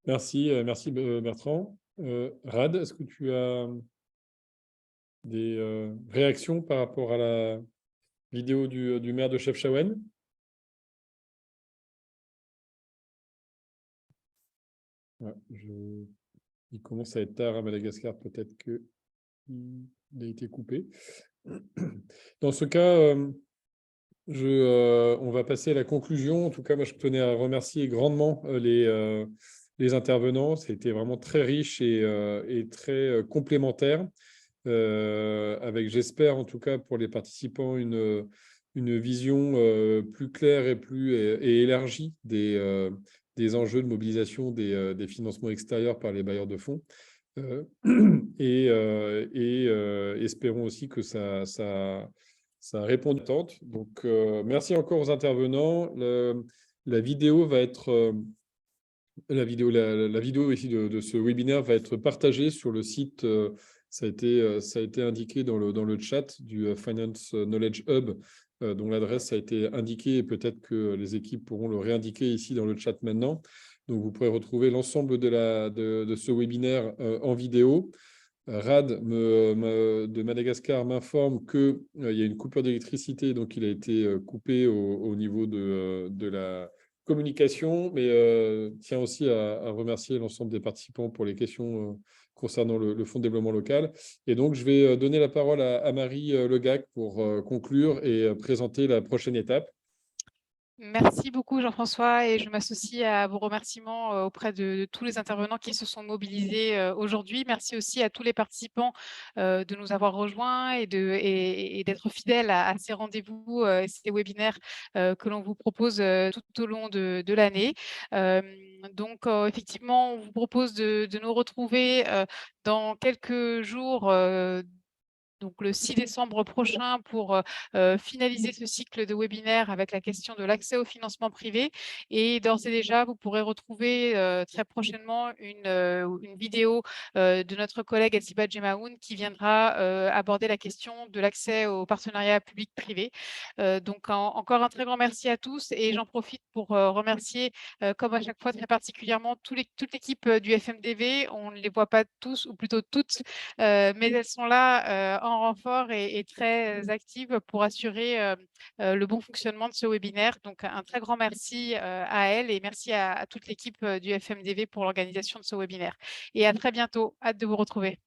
Merci, merci Bertrand. Rad, est-ce que tu as des réactions par rapport à la vidéo du maire de Chefchaouen? Ouais, il commence à être tard à Madagascar, peut-être qu'il a été coupé. Dans ce cas, on va passer à la conclusion. En tout cas, moi, je tenais à remercier grandement les intervenants. C'était vraiment très riche et très complémentaire, avec, j'espère, en tout cas, pour les participants, une vision plus claire et élargie des enjeux de mobilisation des financements extérieurs par les bailleurs de fonds. Espérons aussi que ça répond aux attentes. Donc, merci encore aux intervenants. La vidéo va être la vidéo ici de ce webinaire va être partagée sur le site. Ça a été indiqué dans le chat du Finance Knowledge Hub, dont l'adresse a été indiquée, et peut-être que les équipes pourront le réindiquer ici dans le chat maintenant. Donc, vous pourrez retrouver l'ensemble de ce webinaire en vidéo. Rad de Madagascar m'informe qu'il y a une coupure d'électricité, donc il a été coupé au niveau de la communication, mais tient aussi à remercier l'ensemble des participants pour les questions concernant le Fonds de développement local. Et donc, je vais donner la parole à Marie Legac pour conclure et présenter la prochaine étape. Merci beaucoup Jean-François et je m'associe à vos remerciements auprès de tous les intervenants qui se sont mobilisés aujourd'hui. Merci aussi à tous les participants de nous avoir rejoints et d'être fidèles à ces rendez-vous, ces webinaires que l'on vous propose tout au long de l'année. Donc effectivement, on vous propose de nous retrouver dans quelques jours. Donc le 6 décembre prochain pour finaliser ce cycle de webinaires avec la question de l'accès au financement privé. Et d'ores et déjà, vous pourrez retrouver très prochainement une vidéo de notre collègue Aziba Jemaoun qui viendra aborder la question de l'accès au partenariat public-privé. Donc encore un très grand merci à tous et j'en profite pour remercier, comme à chaque fois très particulièrement, toute l'équipe du FMDV. On ne les voit pas tous, ou plutôt toutes, mais elles sont là en renfort et très actives pour assurer le bon fonctionnement de ce webinaire. Donc, un très grand merci à elles et merci à toute l'équipe du FMDV pour l'organisation de ce webinaire. Et à très bientôt. Hâte de vous retrouver.